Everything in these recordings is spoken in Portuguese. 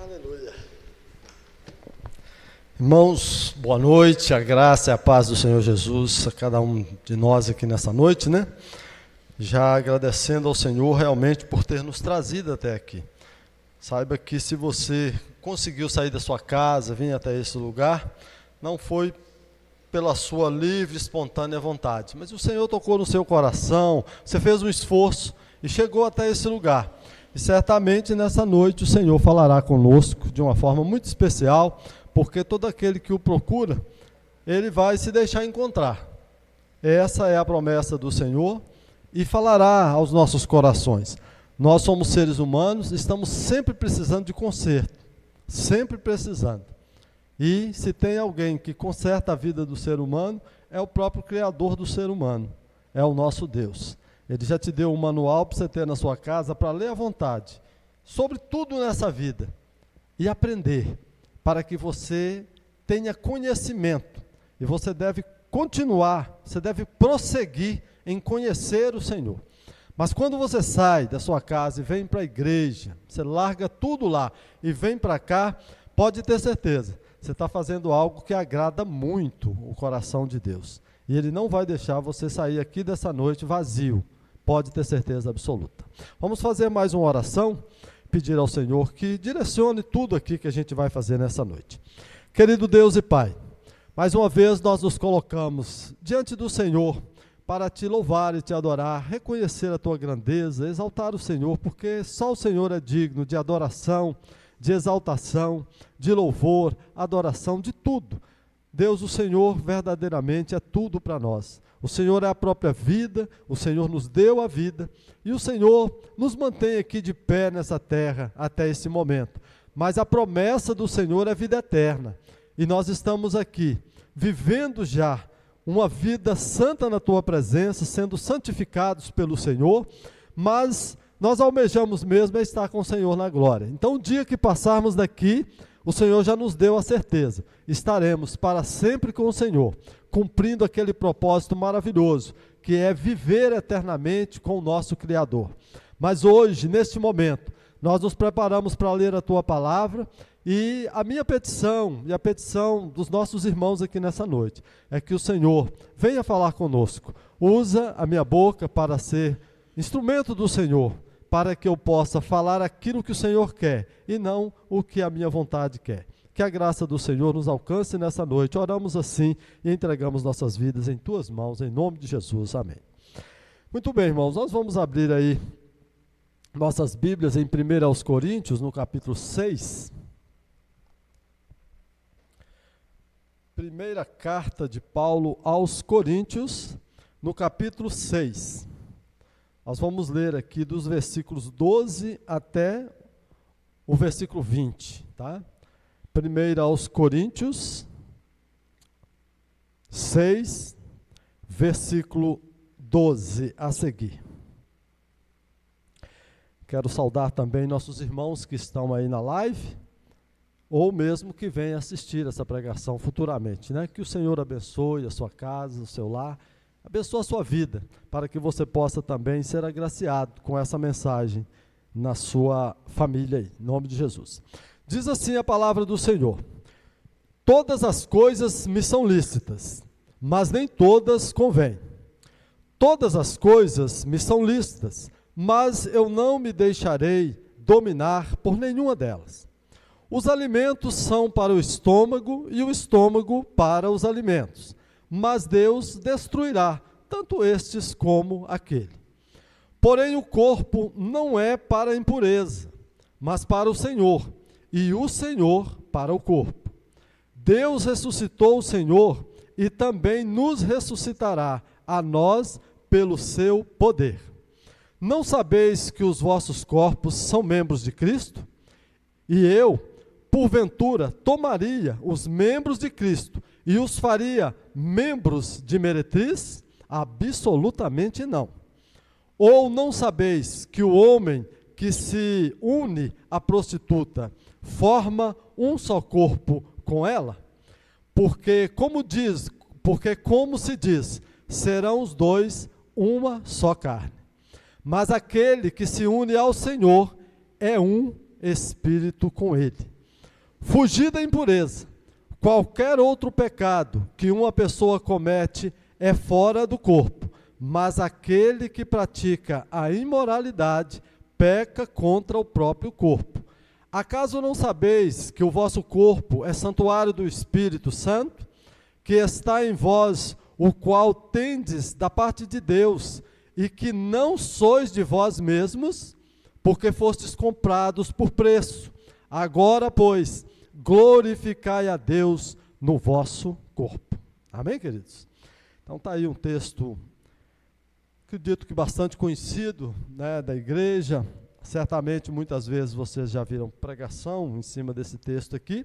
Aleluia. Irmãos, boa noite, a graça e a paz do Senhor Jesus a cada um de nós aqui nessa noite, né? Já agradecendo ao Senhor realmente por ter nos trazido até aqui. Saiba que se você conseguiu sair da sua casa, vir até esse lugar, não foi pela sua livre, espontânea vontade, mas o Senhor tocou no seu coração, você fez um esforço e chegou até esse lugar. E certamente nessa noite o Senhor falará conosco de uma forma muito especial, porque todo aquele que o procura, ele vai se deixar encontrar. Essa é a promessa do Senhor e falará aos nossos corações. Nós somos seres humanos, estamos sempre precisando de conserto, sempre precisando. E se tem alguém que conserta a vida do ser humano, é o próprio Criador do ser humano, é o nosso Deus. Ele já te deu um manual para você ter na sua casa, para ler à vontade, sobre tudo nessa vida, e aprender, para que você tenha conhecimento, e você deve continuar, você deve prosseguir em conhecer o Senhor. Mas quando você sai da sua casa e vem para a igreja, você larga tudo lá e vem para cá, pode ter certeza, você está fazendo algo que agrada muito o coração de Deus. E Ele não vai deixar você sair aqui dessa noite vazio, pode ter certeza absoluta. Vamos fazer mais uma oração, pedir ao Senhor que direcione tudo aqui que a gente vai fazer nessa noite. Querido Deus e Pai, mais uma vez nós nos colocamos diante do Senhor para Te louvar e Te adorar, reconhecer a Tua grandeza, exaltar o Senhor, porque só o Senhor é digno de adoração, de exaltação, de louvor, adoração, de tudo. Deus, o Senhor verdadeiramente é tudo para nós. O Senhor é a própria vida, o Senhor nos deu a vida e o Senhor nos mantém aqui de pé nessa terra até esse momento. Mas a promessa do Senhor é vida eterna e nós estamos aqui vivendo já uma vida santa na Tua presença, sendo santificados pelo Senhor, mas nós almejamos mesmo estar com o Senhor na glória. Então o dia que passarmos daqui, o Senhor já nos deu a certeza, estaremos para sempre com o Senhor, cumprindo aquele propósito maravilhoso, que é viver eternamente com o nosso Criador. Mas hoje, neste momento, nós nos preparamos para ler a Tua Palavra, e a minha petição, e a petição dos nossos irmãos aqui nessa noite, é que o Senhor venha falar conosco, usa a minha boca para ser instrumento do Senhor, para que eu possa falar aquilo que o Senhor quer, e não o que a minha vontade quer. Que a graça do Senhor nos alcance nessa noite. Oramos assim e entregamos nossas vidas em Tuas mãos, em nome de Jesus. Amém. Muito bem, irmãos, nós vamos abrir aí nossas Bíblias em 1 Coríntios, no capítulo 6. Primeira carta de Paulo aos Coríntios, no capítulo 6. Nós vamos ler aqui dos versículos 12 até o versículo 20, tá? 1 aos Coríntios 6, versículo 12 a seguir. Quero saudar também nossos irmãos que estão aí na live, ou mesmo que venham assistir essa pregação futuramente, né? Que o Senhor abençoe a sua casa, o seu lar, abençoe a sua vida, para que você possa também ser agraciado com essa mensagem na sua família aí, em nome de Jesus. Diz assim a palavra do Senhor: todas as coisas me são lícitas, mas nem todas convêm. Todas as coisas me são lícitas, mas eu não me deixarei dominar por nenhuma delas. Os alimentos são para o estômago e o estômago para os alimentos, mas Deus destruirá tanto estes como aquele. Porém o corpo não é para a impureza, mas para o Senhor, e o Senhor para o corpo. Deus ressuscitou o Senhor e também nos ressuscitará a nós pelo seu poder. Não sabeis que os vossos corpos são membros de Cristo? E eu, porventura, tomaria os membros de Cristo e os faria membros de meretriz? Absolutamente não. Ou não sabeis que o homem que se une à prostituta forma um só corpo com ela? Porque como se diz, serão os dois uma só carne. Mas aquele que se une ao Senhor é um espírito com ele. Fugir da impureza. Qualquer outro pecado que uma pessoa comete é fora do corpo, mas aquele que pratica a imoralidade peca contra o próprio corpo. Acaso não sabeis que o vosso corpo é santuário do Espírito Santo, que está em vós, o qual tendes da parte de Deus, e que não sois de vós mesmos, porque fostes comprados por preço? Agora, pois, glorificai a Deus no vosso corpo. Amém, queridos? Então está aí um texto, acredito que bastante conhecido, né, da igreja. Certamente, muitas vezes, vocês já viram pregação em cima desse texto aqui.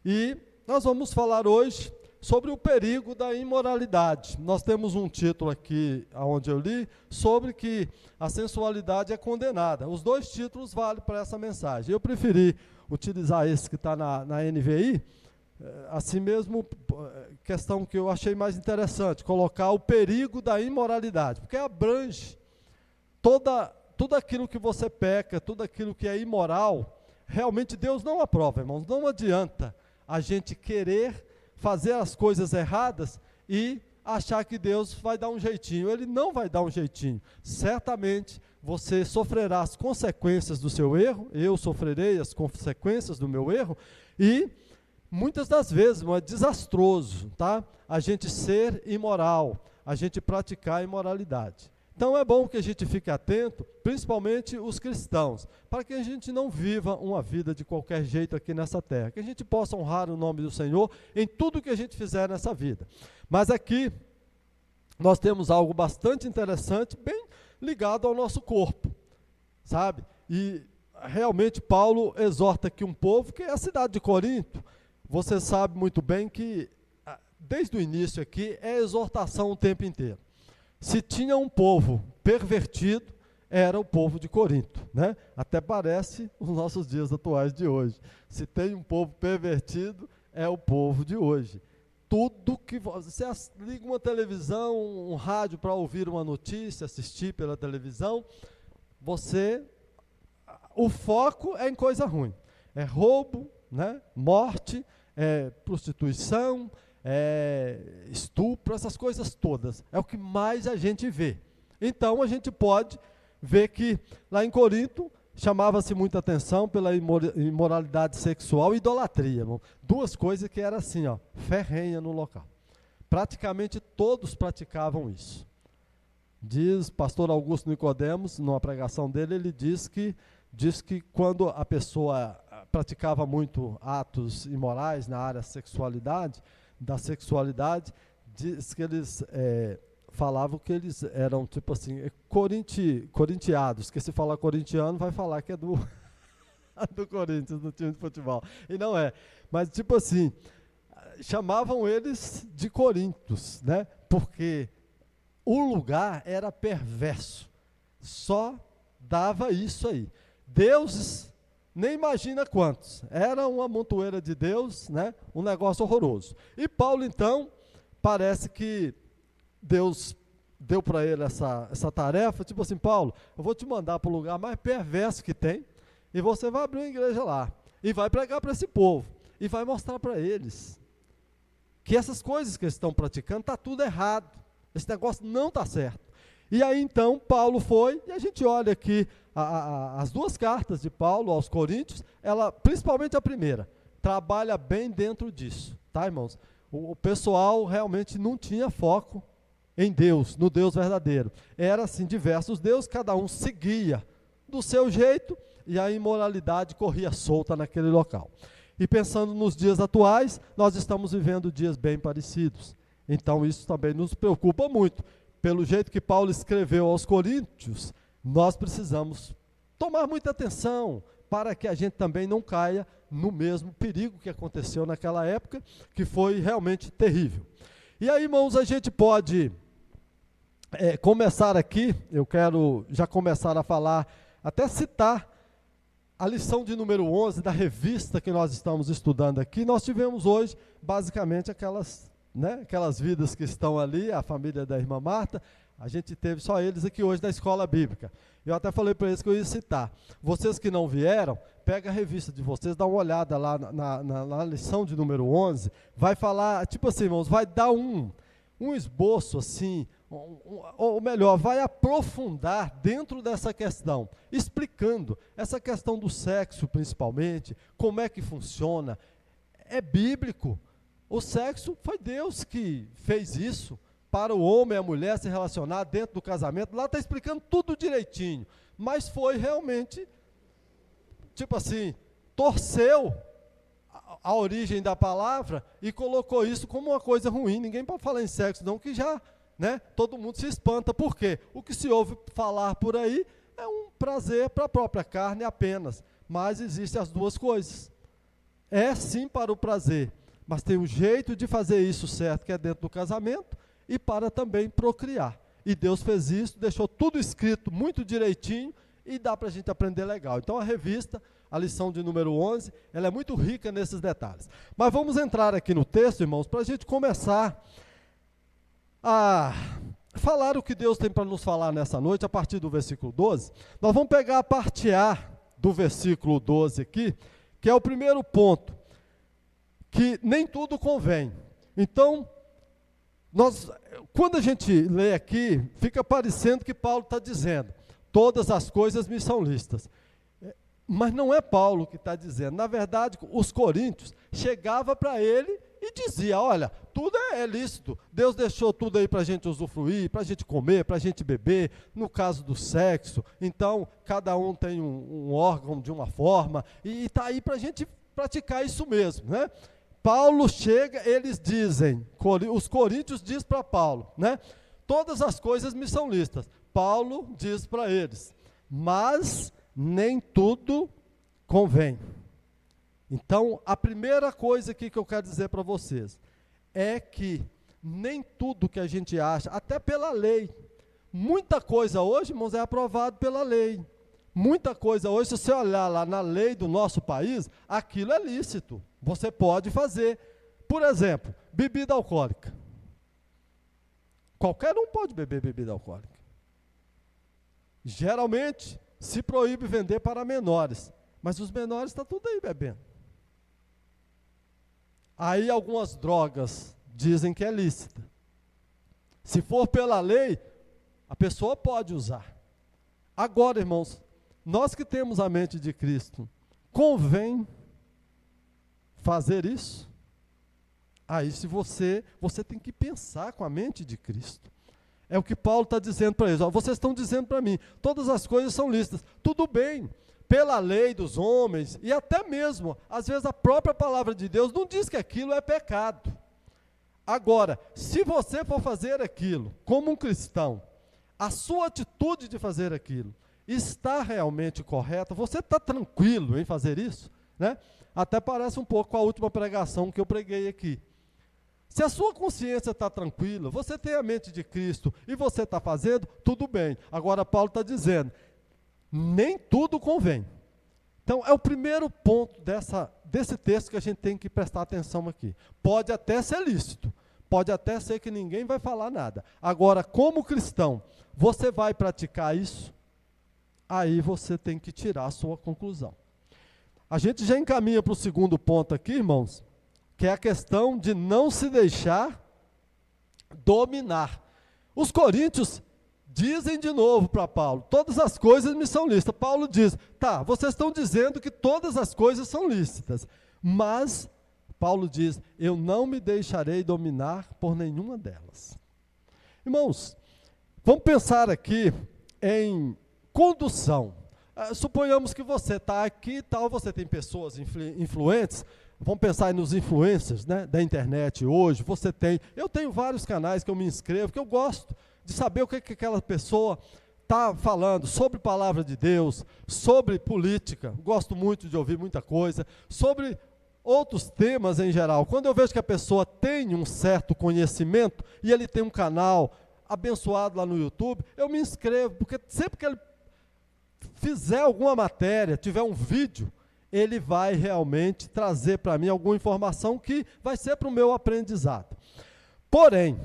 E nós vamos falar hoje sobre o perigo da imoralidade. Nós temos um título aqui, onde eu li, sobre que a sensualidade é condenada. Os dois títulos valem para essa mensagem. Eu preferi utilizar esse que está na NVI, assim mesmo, questão que eu achei mais interessante, colocar o perigo da imoralidade, porque abrange tudo aquilo que você peca, tudo aquilo que é imoral. Realmente Deus não aprova, irmãos. Não adianta a gente querer fazer as coisas erradas e achar que Deus vai dar um jeitinho. Ele não vai dar um jeitinho. Certamente você sofrerá as consequências do seu erro, eu sofrerei as consequências do meu erro, e muitas das vezes é desastroso, tá? A gente ser imoral, a gente praticar a imoralidade. Então é bom que a gente fique atento, principalmente os cristãos, para que a gente não viva uma vida de qualquer jeito aqui nessa terra, que a gente possa honrar o nome do Senhor em tudo que a gente fizer nessa vida. Mas aqui nós temos algo bastante interessante, bem ligado ao nosso corpo, sabe? E realmente Paulo exorta aqui um povo, que é a cidade de Corinto. Você sabe muito bem que, desde o início aqui, é exortação o tempo inteiro. Se tinha um povo pervertido, era o povo de Corinto, né? Até parece os nossos dias atuais de hoje. Se tem um povo pervertido, é o povo de hoje. Tudo que você liga uma televisão, um rádio para ouvir uma notícia, assistir pela televisão, o foco é em coisa ruim. É roubo, né? Morte, é prostituição, estupro, essas coisas todas. É o que mais a gente vê. Então a gente pode ver que lá em Corinto chamava-se muita atenção pela imoralidade sexual e idolatria, irmão. Duas coisas que eram assim, ó, ferrenha no local. Praticamente todos praticavam isso. Diz pastor Augusto Nicodemos, numa pregação dele, ele diz que quando a pessoa praticava muito atos imorais na área da sexualidade, diz que eles falavam que eles eram tipo assim, corintiados, que se falar corintiano vai falar que é do Corinthians, do time de futebol, e não é, mas tipo assim, chamavam eles de Coríntios, né? Porque o lugar era perverso, só dava isso aí. Deuses, nem imagina quantos, era uma montoeira de Deus, né? Um negócio horroroso. E Paulo, então, parece que Deus deu para ele essa tarefa, tipo assim, Paulo, eu vou te mandar para o lugar mais perverso que tem, e você vai abrir uma igreja lá, e vai pregar para esse povo, e vai mostrar para eles que essas coisas que eles estão praticando, está tudo errado, esse negócio não está certo. E aí então Paulo foi, e a gente olha aqui as duas cartas de Paulo aos Coríntios, principalmente a primeira, trabalha bem dentro disso, tá, irmãos? O pessoal realmente não tinha foco em Deus, no Deus verdadeiro. Era assim, diversos deuses, cada um seguia do seu jeito, e a imoralidade corria solta naquele local. E pensando nos dias atuais, nós estamos vivendo dias bem parecidos. Então isso também nos preocupa muito. Pelo jeito que Paulo escreveu aos Coríntios, nós precisamos tomar muita atenção para que a gente também não caia no mesmo perigo que aconteceu naquela época, que foi realmente terrível. E aí, irmãos, a gente pode começar aqui, eu quero já começar a falar, até citar a lição de número 11 da revista que nós estamos estudando aqui. Nós tivemos hoje, basicamente, aquelas vidas que estão ali, a família da irmã Marta, A gente teve só eles aqui hoje na escola bíblica. Eu até falei para eles que eu ia citar. Vocês que não vieram, pega a revista de vocês, dá uma olhada lá na lição de número 11, vai falar, tipo assim, irmãos, vai dar um esboço assim, ou melhor, vai aprofundar dentro dessa questão, explicando essa questão do sexo principalmente, como é que funciona. É bíblico. O sexo foi Deus que fez isso, para o homem e a mulher se relacionar dentro do casamento. Lá está explicando tudo direitinho, mas foi realmente, tipo assim, torceu a origem da palavra e colocou isso como uma coisa ruim. Ninguém pode falar em sexo não, que já, né, todo mundo se espanta. Por quê? O que se ouve falar por aí é um prazer para a própria carne apenas, mas existem as duas coisas. É sim para o prazer, mas tem um jeito de fazer isso certo, que é dentro do casamento, e para também procriar. E Deus fez isso, deixou tudo escrito muito direitinho, e dá para a gente aprender legal. Então a revista, a lição de número 11, ela é muito rica nesses detalhes. Mas vamos entrar aqui no texto, irmãos, para a gente começar a falar o que Deus tem para nos falar nessa noite, a partir do versículo 12. Nós vamos pegar a parte A do versículo 12 aqui, que é o primeiro ponto, que nem tudo convém. Então, quando a gente lê aqui, fica parecendo que Paulo está dizendo, todas as coisas me são lícitas. Mas não é Paulo que está dizendo. Na verdade, os coríntios chegavam para ele e dizia: olha, tudo é lícito. Deus deixou tudo aí para a gente usufruir, para a gente comer, para a gente beber. No caso do sexo, então, cada um tem um órgão de uma forma, e está aí para a gente praticar isso mesmo, né? Paulo chega, eles dizem, os coríntios dizem para Paulo, né? Todas as coisas me são lícitas. Paulo diz para eles, mas nem tudo convém. Então, a primeira coisa aqui que eu quero dizer para vocês é que nem tudo que a gente acha, até pela lei, muita coisa hoje, irmãos, é aprovado pela lei. Muita coisa hoje, se você olhar lá na lei do nosso país, aquilo é lícito. Você pode fazer. Por exemplo, bebida alcoólica. Qualquer um pode beber bebida alcoólica. Geralmente, se proíbe vender para menores. Mas os menores estão tudo aí bebendo. Aí algumas drogas dizem que é lícita. Se for pela lei, a pessoa pode usar. Agora, irmãos, nós que temos a mente de Cristo, convém fazer isso? Aí se você tem que pensar com a mente de Cristo. É o que Paulo está dizendo para eles. Ó, vocês estão dizendo para mim, todas as coisas são lícitas. Tudo bem, pela lei dos homens, e até mesmo, às vezes a própria palavra de Deus não diz que aquilo é pecado. Agora, se você for fazer aquilo como um cristão, a sua atitude de fazer aquilo está realmente correta, você está tranquilo em fazer isso, né? Até parece um pouco com a última pregação que eu preguei aqui. Se a sua consciência está tranquila, você tem a mente de Cristo e você está fazendo, tudo bem. Agora Paulo está dizendo, nem tudo convém. Então é o primeiro ponto desse texto que a gente tem que prestar atenção aqui. Pode até ser lícito, pode até ser que ninguém vai falar nada. Agora, como cristão, você vai praticar isso? Aí você tem que tirar a sua conclusão. A gente já encaminha para o segundo ponto aqui, irmãos, que é a questão de não se deixar dominar. Os coríntios dizem de novo para Paulo, todas as coisas me são lícitas. Paulo diz, tá, vocês estão dizendo que todas as coisas são lícitas, mas Paulo diz, eu não me deixarei dominar por nenhuma delas. Irmãos, vamos pensar aqui em condução. Suponhamos que você está aqui e tal, você tem pessoas influentes, vamos pensar aí nos influencers, né, da internet hoje, eu tenho vários canais que eu me inscrevo, que eu gosto de saber o que aquela pessoa está falando sobre palavra de Deus, sobre política, gosto muito de ouvir muita coisa, sobre outros temas em geral. Quando eu vejo que a pessoa tem um certo conhecimento, e ele tem um canal abençoado lá no YouTube, eu me inscrevo, porque sempre que ele fizer alguma matéria, tiver um vídeo, ele vai realmente trazer para mim alguma informação que vai ser para o meu aprendizado. Porém,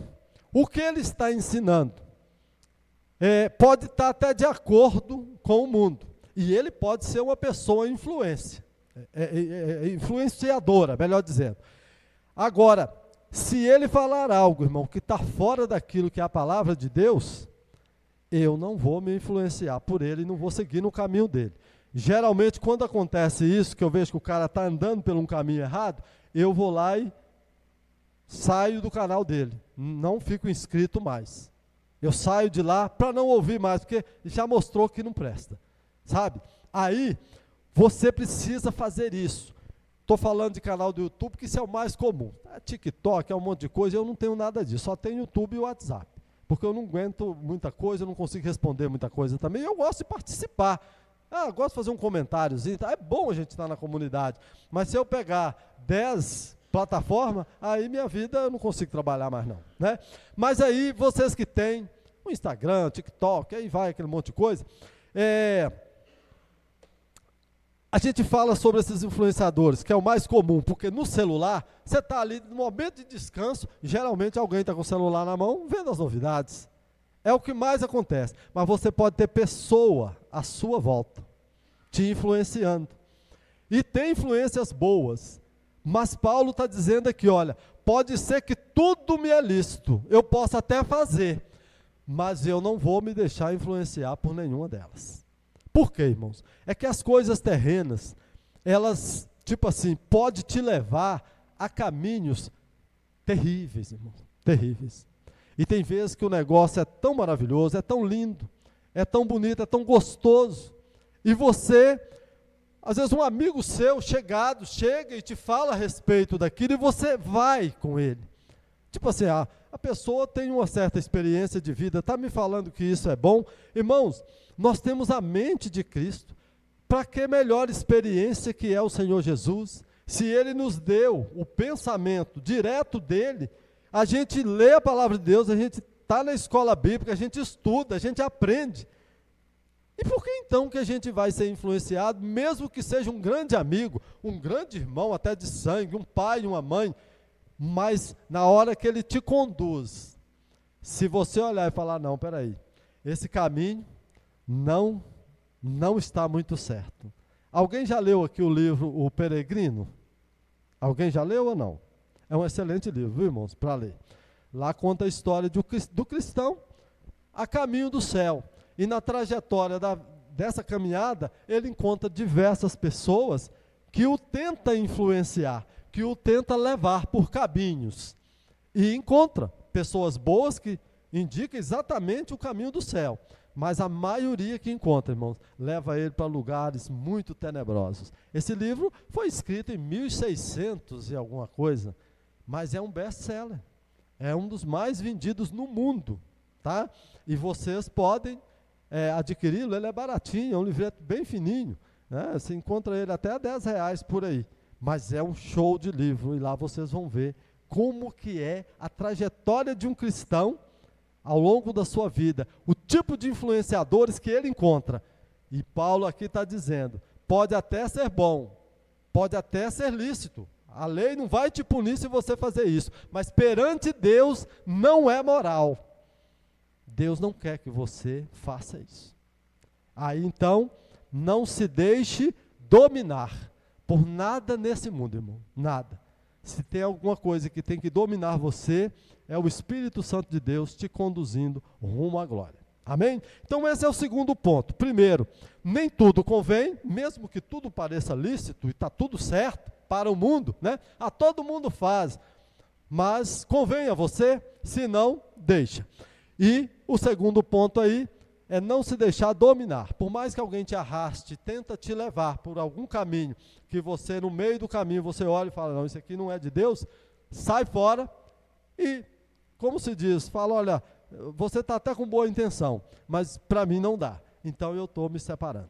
o que ele está ensinando pode estar até de acordo com o mundo. E ele pode ser uma pessoa influenciadora, melhor dizendo. Agora, se ele falar algo, irmão, que está fora daquilo que é a palavra de Deus, eu não vou me influenciar por ele e não vou seguir no caminho dele. Geralmente, quando acontece isso, que eu vejo que o cara está andando por um caminho errado, eu vou lá e saio do canal dele. Não fico inscrito mais. Eu saio de lá para não ouvir mais, porque já mostrou que não presta. Sabe? Aí, você precisa fazer isso. Estou falando de canal do YouTube, que isso é o mais comum. TikTok, é um monte de coisa, eu não tenho nada disso. Só tenho YouTube e WhatsApp. Porque eu não aguento muita coisa, eu não consigo responder muita coisa também. Eu gosto de participar. Gosto de fazer um comentáriozinho. É bom a gente estar na comunidade. Mas se eu pegar 10 plataformas, aí minha vida eu não consigo trabalhar mais não. Né? Mas aí, vocês que têm o Instagram, TikTok, aí vai aquele monte de coisa. A gente fala sobre esses influenciadores, que é o mais comum, porque no celular, você está ali no momento de descanso, geralmente alguém está com o celular na mão, vendo as novidades. É o que mais acontece. Mas você pode ter pessoa à sua volta, te influenciando. E tem influências boas. Mas Paulo está dizendo aqui, olha, pode ser que tudo me é lícito, eu posso até fazer, mas eu não vou me deixar influenciar por nenhuma delas. Por quê, irmãos? É que as coisas terrenas, elas, tipo assim, pode te levar a caminhos terríveis, irmão, terríveis. E tem vezes que o negócio é tão maravilhoso, é tão lindo, é tão bonito, é tão gostoso, e você, às vezes um amigo seu chegado, chega e te fala a respeito daquilo, e você vai com ele. Tipo assim, a pessoa tem uma certa experiência de vida, está me falando que isso é bom. Irmãos, nós temos a mente de Cristo. Para que melhor experiência que é o Senhor Jesus? Se Ele nos deu o pensamento direto dEle, a gente lê a palavra de Deus, a gente está na escola bíblica, a gente estuda, a gente aprende. E por que então que a gente vai ser influenciado, mesmo que seja um grande amigo, um grande irmão até de sangue, um pai, uma mãe, mas na hora que ele te conduz, se você olhar e falar, não, peraí, esse caminho não está muito certo. Alguém já leu aqui o livro O Peregrino? Alguém já leu ou não? É um excelente livro, viu, irmãos, para ler. Lá conta a história do cristão a caminho do céu. E na trajetória dessa caminhada, ele encontra diversas pessoas que o tentam influenciar, que o tentam levar por caminhos. E encontra pessoas boas que indicam exatamente o caminho do céu. Mas a maioria que encontra, irmãos, leva ele para lugares muito tenebrosos. Esse livro foi escrito em 1600 e alguma coisa, mas é um best-seller. É um dos mais vendidos no mundo, tá? E vocês podem adquiri-lo, ele é baratinho, é um livreto bem fininho, né? Você encontra ele até R$10 por aí. Mas é um show de livro, e lá vocês vão ver como que é a trajetória de um cristão ao longo da sua vida, o tipo de influenciadores que ele encontra. E Paulo aqui está dizendo, pode até ser bom, pode até ser lícito, a lei não vai te punir se você fazer isso, mas perante Deus não é moral. Deus não quer que você faça isso. Aí então, não se deixe dominar por nada nesse mundo, irmão, nada. Se tem alguma coisa que tem que dominar você, é o Espírito Santo de Deus te conduzindo rumo à glória. Amém? Então esse é o segundo ponto. Primeiro, nem tudo convém, mesmo que tudo pareça lícito e está tudo certo para o mundo, né? A todo mundo faz, mas convém a você, se não, deixa. E o segundo ponto aí é não se deixar dominar. Por mais que alguém te arraste, tenta te levar por algum caminho, que você no meio do caminho, você olha e fala, não, isso aqui não é de Deus, sai fora e, como se diz, fala, olha, você está até com boa intenção, mas para mim não dá, então eu estou me separando.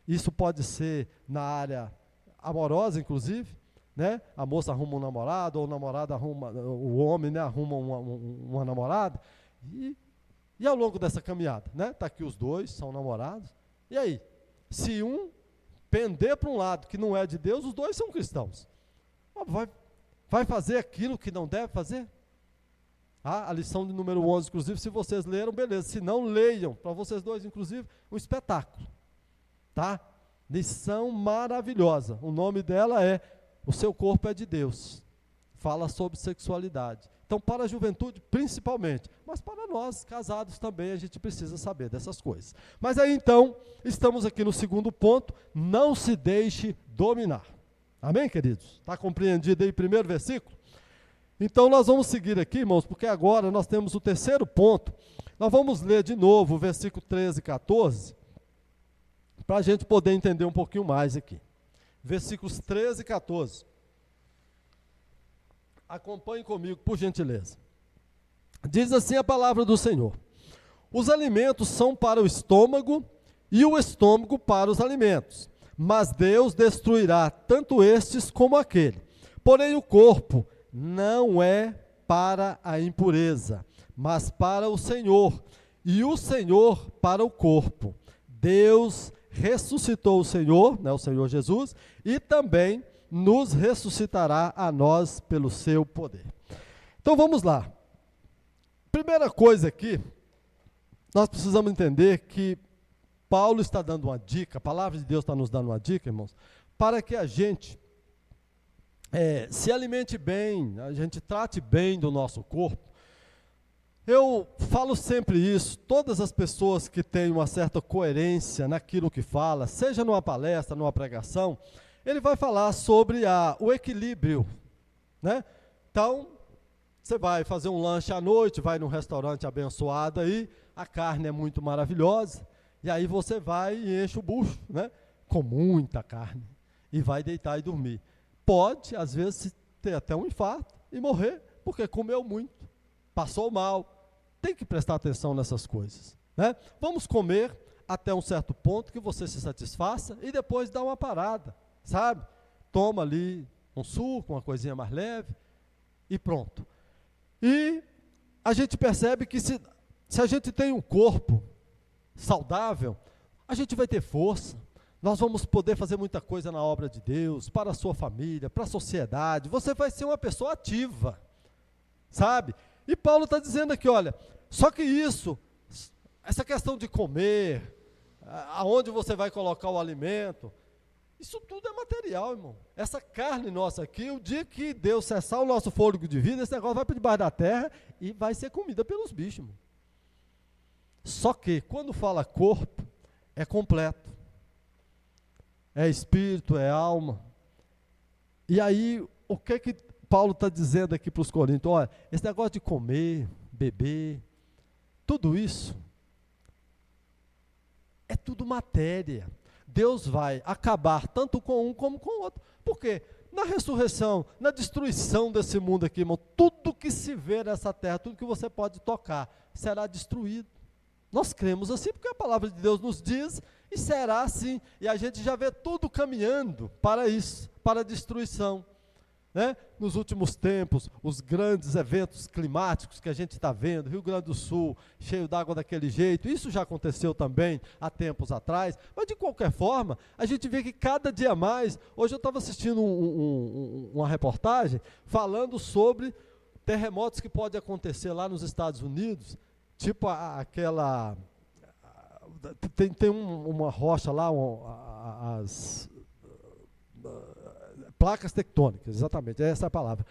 Isso pode ser na área amorosa, inclusive, né? A moça arruma um namorado, ou o namorado arruma, o homem, né, arruma uma namorada, e ao longo dessa caminhada, né? Está aqui os dois, são namorados, e aí? Se um pender para um lado que não é de Deus, os dois são cristãos. Vai fazer aquilo que não deve fazer? A lição de número 11, inclusive, se vocês leram, beleza. Se não, leiam, para vocês dois, inclusive, um espetáculo. Tá? Lição maravilhosa. O nome dela é O Seu Corpo é de Deus. Fala sobre sexualidade. Então, para a juventude, principalmente. Mas para nós, casados também, a gente precisa saber dessas coisas. Mas aí, então, estamos aqui no segundo ponto. Não se deixe dominar. Amém, queridos? Está compreendido aí o primeiro versículo? Então, nós vamos seguir aqui, irmãos, porque agora nós temos o terceiro ponto. Nós vamos ler de novo o versículo 13 e 14, para a gente poder entender um pouquinho mais aqui. Versículos 13 e 14. Acompanhe comigo, por gentileza. Diz assim a palavra do Senhor: os alimentos são para o estômago e o estômago para os alimentos, mas Deus destruirá tanto estes como aquele. Porém o corpo não é para a impureza, mas para o Senhor, e o Senhor para o corpo. Deus ressuscitou o Senhor, né, o Senhor Jesus, e também nos ressuscitará a nós pelo seu poder. Então vamos lá. Primeira coisa aqui, nós precisamos entender que Paulo está dando uma dica, a palavra de Deus está nos dando uma dica, irmãos, para que a gente se alimente bem, a gente trate bem do nosso corpo. Eu falo sempre isso, todas as pessoas que têm uma certa coerência naquilo que fala, seja numa palestra, numa pregação, ele vai falar sobre o equilíbrio, né? Então, você vai fazer um lanche à noite, vai num restaurante abençoado aí, a carne é muito maravilhosa, e aí você vai e enche o bucho, né? Com muita carne, e vai deitar e dormir. Pode, às vezes, ter até um infarto e morrer, porque comeu muito, passou mal. Tem que prestar atenção nessas coisas, né? Vamos comer até um certo ponto que você se satisfaça e depois dá uma parada, sabe? Toma ali um suco, uma coisinha mais leve e pronto. E a gente percebe que se a gente tem um corpo saudável, a gente vai ter força. Nós vamos poder fazer muita coisa na obra de Deus, para a sua família, para a sociedade. Você vai ser uma pessoa ativa, sabe? E Paulo está dizendo aqui, olha, só que essa questão de comer, aonde você vai colocar o alimento, isso tudo é material, irmão. Essa carne nossa aqui, o dia que Deus cessar o nosso fôlego de vida, esse negócio vai para debaixo da terra e vai ser comida pelos bichos, irmão. Só que, quando fala corpo, é completo. É espírito, é alma. E aí, o que Paulo está dizendo aqui para os coríntios? Olha, esse negócio de comer, beber, tudo isso é tudo matéria. Deus vai acabar tanto com um como com o outro. Por quê? Na ressurreição, na destruição desse mundo aqui, irmão, tudo que se vê nessa terra, tudo que você pode tocar, será destruído. Nós cremos assim, porque a palavra de Deus nos diz, e será assim. E a gente já vê tudo caminhando para isso, para a destruição. Né? Nos últimos tempos, os grandes eventos climáticos que a gente está vendo, Rio Grande do Sul, cheio d'água daquele jeito, isso já aconteceu também há tempos atrás, mas de qualquer forma, a gente vê que cada dia mais, hoje eu estava assistindo uma reportagem falando sobre terremotos que podem acontecer lá nos Estados Unidos, tipo aquela, tem uma rocha lá, as placas tectônicas, exatamente, essa é a palavra,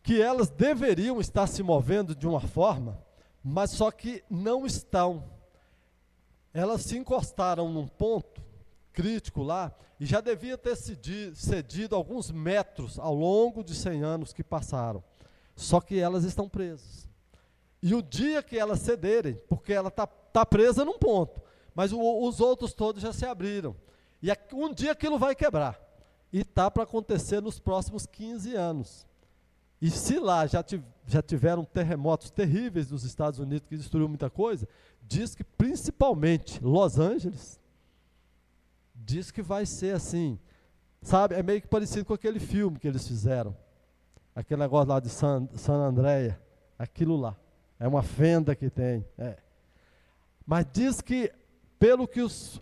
que elas deveriam estar se movendo de uma forma, mas só que não estão. Elas se encostaram num ponto crítico lá, e já devia ter cedido alguns metros ao longo de 100 anos que passaram, só que elas estão presas. E o dia que elas cederem, porque ela está presa num ponto, mas os outros todos já se abriram, e um dia aquilo vai quebrar. E está para acontecer nos próximos 15 anos. E se lá já tiveram terremotos terríveis nos Estados Unidos, que destruiu muita coisa, diz que principalmente Los Angeles, diz que vai ser assim, sabe, é meio que parecido com aquele filme que eles fizeram, aquele negócio lá de San Andrea, aquilo lá, é uma fenda que tem, mas diz que, pelo que os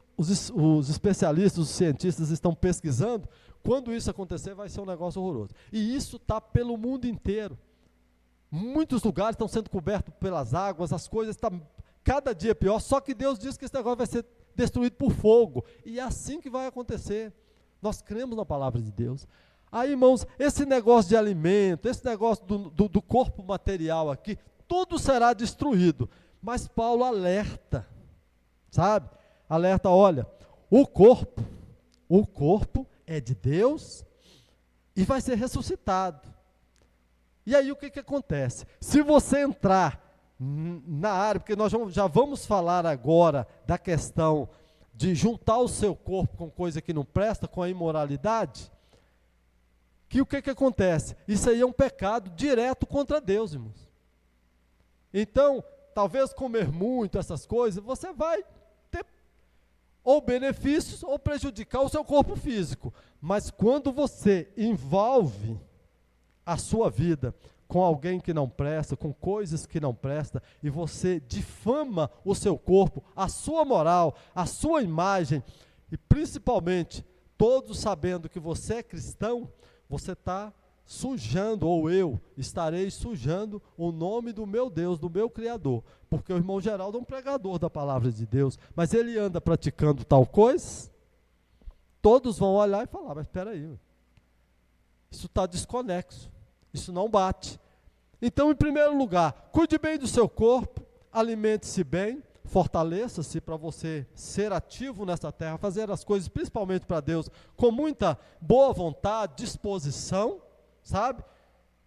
especialistas, os cientistas estão pesquisando, quando isso acontecer vai ser um negócio horroroso. E isso está pelo mundo inteiro. Muitos lugares estão sendo cobertos pelas águas, as coisas estão cada dia pior, só que Deus diz que esse negócio vai ser destruído por fogo, e é assim que vai acontecer. Nós cremos na palavra de Deus. Aí, irmãos, esse negócio de alimento, esse negócio do corpo material aqui, tudo será destruído, mas Paulo alerta, sabe? Alerta, olha, o corpo é de Deus e vai ser ressuscitado. E aí o que acontece? Se você entrar na área, porque nós já vamos falar agora da questão de juntar o seu corpo com coisa que não presta, com a imoralidade, que o que acontece? Isso aí é um pecado direto contra Deus, irmãos. Então, talvez comer muito essas coisas, você vai ter ou benefícios ou prejudicar o seu corpo físico. Mas quando você envolve a sua vida com alguém que não presta, com coisas que não prestam, e você difama o seu corpo, a sua moral, a sua imagem, e principalmente, todos sabendo que você é cristão, você está sujando, ou eu estarei sujando o nome do meu Deus, do meu Criador, porque o irmão Geraldo é um pregador da palavra de Deus, mas ele anda praticando tal coisa, todos vão olhar e falar, mas espera aí, isso está desconexo, isso não bate. Então, em primeiro lugar, cuide bem do seu corpo, alimente-se bem, fortaleça-se para você ser ativo nessa terra, fazer as coisas, principalmente para Deus, com muita boa vontade, disposição, sabe?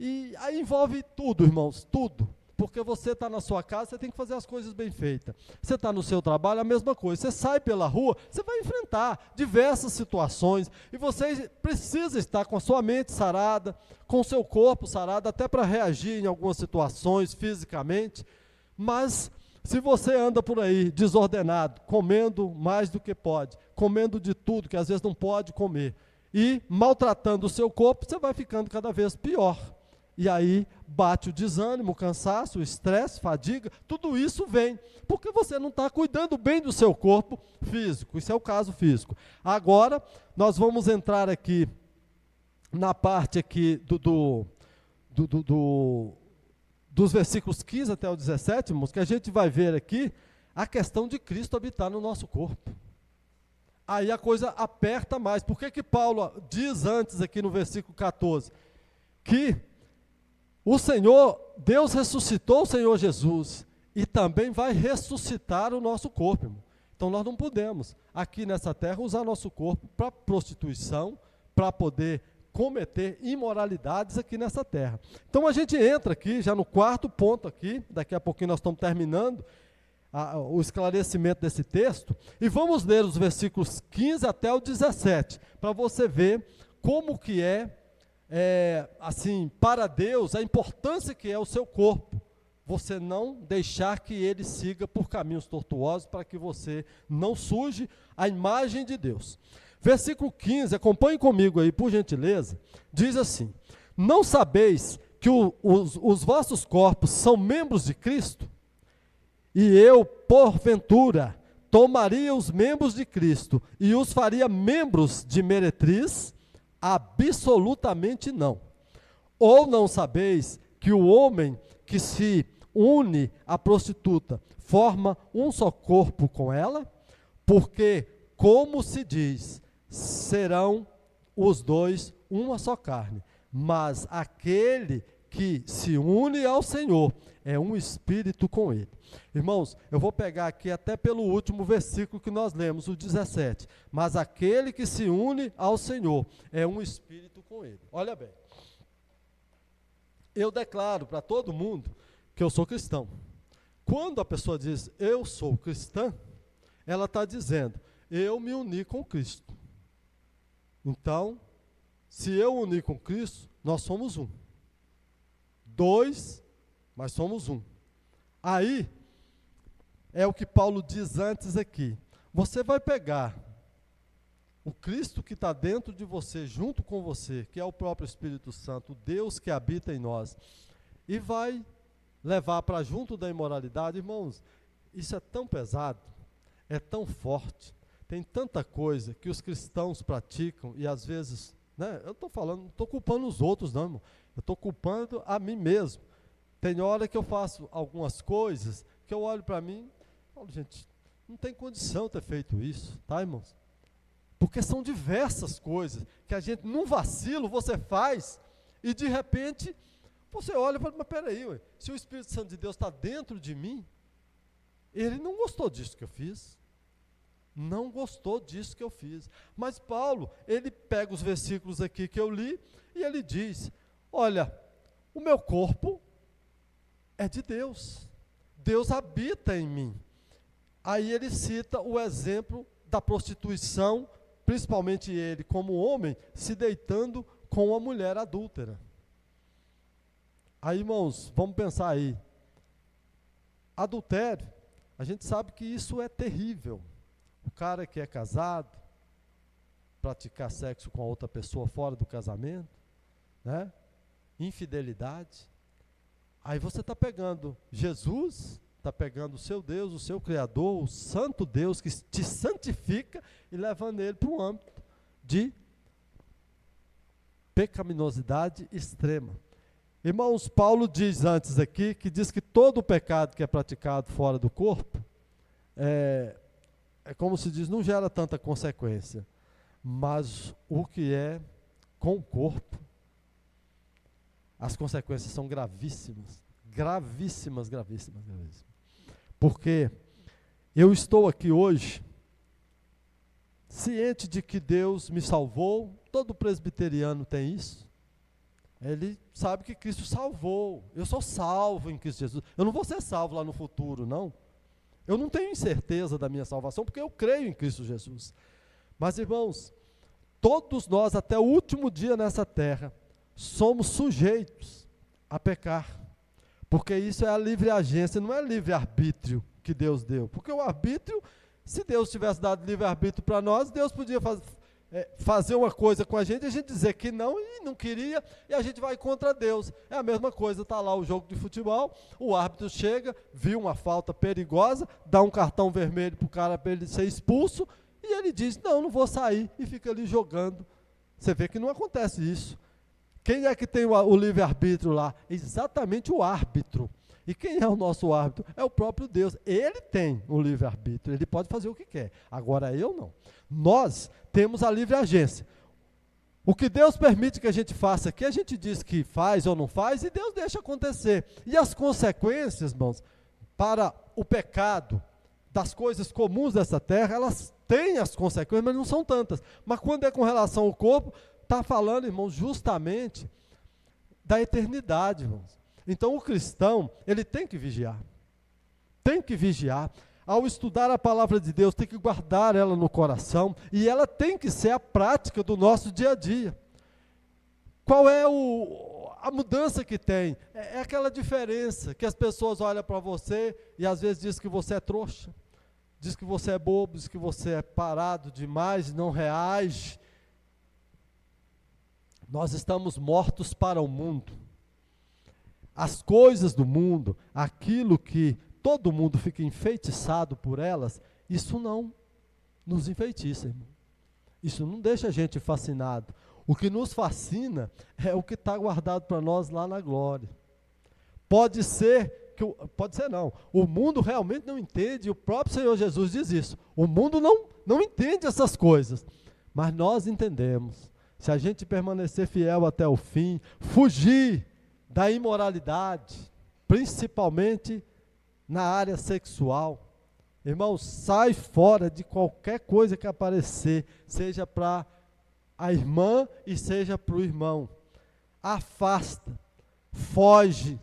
E aí envolve tudo, irmãos, tudo. Porque você está na sua casa, você tem que fazer as coisas bem feitas. Você está no seu trabalho, a mesma coisa. Você sai pela rua, você vai enfrentar diversas situações. E você precisa estar com a sua mente sarada, com o seu corpo sarado, até para reagir em algumas situações fisicamente. Mas se você anda por aí desordenado, comendo mais do que pode, comendo de tudo que às vezes não pode comer, e maltratando o seu corpo, você vai ficando cada vez pior. E aí bate o desânimo, o cansaço, o estresse, fadiga, tudo isso vem, porque você não está cuidando bem do seu corpo físico, isso é o caso físico. Agora, nós vamos entrar aqui, na parte aqui dos versículos 15 até o 17, irmãos, que a gente vai ver aqui a questão de Cristo habitar no nosso corpo. Aí a coisa aperta mais. Por que Paulo diz antes aqui no versículo 14, que o Senhor, Deus ressuscitou o Senhor Jesus e também vai ressuscitar o nosso corpo, irmão. Então nós não podemos, aqui nessa terra, usar nosso corpo para prostituição, para poder cometer imoralidades aqui nessa terra. Então a gente entra aqui, já no quarto ponto aqui, daqui a pouquinho nós estamos terminando o esclarecimento desse texto, e vamos ler os versículos 15 até o 17, para você ver como que assim, para Deus, a importância que é o seu corpo, você não deixar que ele siga por caminhos tortuosos, para que você não suje a imagem de Deus. Versículo 15, acompanhe comigo aí, por gentileza, diz assim: não sabeis que os vossos corpos são membros de Cristo? E eu, porventura, tomaria os membros de Cristo e os faria membros de meretriz? Absolutamente não. Ou não sabeis que o homem que se une à prostituta forma um só corpo com ela? Porque, como se diz, serão os dois uma só carne. Mas aquele que se une ao Senhor é um espírito com ele. Irmãos, eu vou pegar aqui até pelo último versículo que nós lemos, o 17. Mas aquele que se une ao Senhor é um espírito com ele. Olha bem, eu declaro para todo mundo que eu sou cristão. Quando a pessoa diz eu sou cristã, ela está dizendo eu me uni com Cristo. Então, se eu unir com Cristo, nós somos um. Dois, mas somos um. Aí, é o que Paulo diz antes aqui. Você vai pegar o Cristo que está dentro de você, junto com você, que é o próprio Espírito Santo, o Deus que habita em nós, e vai levar para junto da imoralidade. Irmãos, isso é tão pesado, é tão forte, tem tanta coisa que os cristãos praticam, e às vezes, né, eu estou falando, não estou culpando os outros não, irmão, eu estou culpando a mim mesmo. Tem hora que eu faço algumas coisas que eu olho para mim e falo, gente, não tem condição de ter feito isso, tá, irmãos? Porque são diversas coisas que a gente, num vacilo, você faz e de repente você olha e fala, mas peraí, ué, se o Espírito Santo de Deus está dentro de mim, ele não gostou disso que eu fiz. Não gostou disso que eu fiz. Mas Paulo, ele pega os versículos aqui que eu li e ele diz, olha, o meu corpo é de Deus. Deus habita em mim. Aí ele cita o exemplo da prostituição, principalmente ele, como homem, se deitando com uma mulher adúltera. Aí, irmãos, vamos pensar aí. Adultério, a gente sabe que isso é terrível. O cara que é casado, praticar sexo com a outra pessoa fora do casamento, né? Infidelidade. Aí você está pegando Jesus, está pegando o seu Deus, o seu Criador, o santo Deus que te santifica e levando ele para um âmbito de pecaminosidade extrema. Irmãos, Paulo diz antes aqui, que diz que todo pecado que é praticado fora do corpo, é como se diz, não gera tanta consequência, mas o que é com o corpo, as consequências são gravíssimas, gravíssimas, gravíssimas, gravíssimas. Porque eu estou aqui hoje, ciente de que Deus me salvou, todo presbiteriano tem isso, ele sabe que Cristo salvou, eu sou salvo em Cristo Jesus, eu não vou ser salvo lá no futuro, não. Eu não tenho incerteza da minha salvação, porque eu creio em Cristo Jesus. Mas, irmãos, todos nós, até o último dia nessa terra, somos sujeitos a pecar. Porque isso é a livre agência, não é livre-arbítrio que Deus deu. Porque o arbítrio, se Deus tivesse dado livre-arbítrio para nós, Deus podia fazer uma coisa com a gente dizer que não e não queria, e a gente vai contra Deus. É a mesma coisa, está lá o jogo de futebol, o árbitro chega, viu uma falta perigosa, dá um cartão vermelho para o cara para ele ser expulso, e ele diz, não vou sair, e fica ali jogando. Você vê que não acontece isso. Quem é que tem o livre-arbítrio lá? Exatamente o árbitro. E quem é o nosso árbitro? É o próprio Deus. Ele tem o livre-arbítrio, ele pode fazer o que quer. Agora eu não. Nós temos a livre agência. O que Deus permite que a gente faça aqui, a gente diz que faz ou não faz, e Deus deixa acontecer. E as consequências, irmãos, para o pecado, das coisas comuns dessa terra, elas têm as consequências, mas não são tantas. Mas quando é com relação ao corpo, está falando, irmãos, justamente da eternidade, irmãos. Então o cristão, ele tem que vigiar. Tem que vigiar. Ao estudar a palavra de Deus, tem que guardar ela no coração, e ela tem que ser a prática do nosso dia a dia. Qual é a mudança que tem? É aquela diferença que as pessoas olham para você e às vezes dizem que você é trouxa, diz que você é bobo, diz que você é parado demais, não reage. Nós estamos mortos para o mundo. As coisas do mundo, aquilo que todo mundo fica enfeitiçado por elas, isso não nos enfeitiça, irmão. Isso não deixa a gente fascinado. O que nos fascina é o que está guardado para nós lá na glória. Pode ser não. O mundo realmente não entende, o próprio Senhor Jesus diz isso. O mundo não entende essas coisas, mas nós entendemos. Se a gente permanecer fiel até o fim, fugir da imoralidade, principalmente na área sexual. Irmão, sai fora de qualquer coisa que aparecer, seja para a irmã e seja para o irmão. Afasta, foge.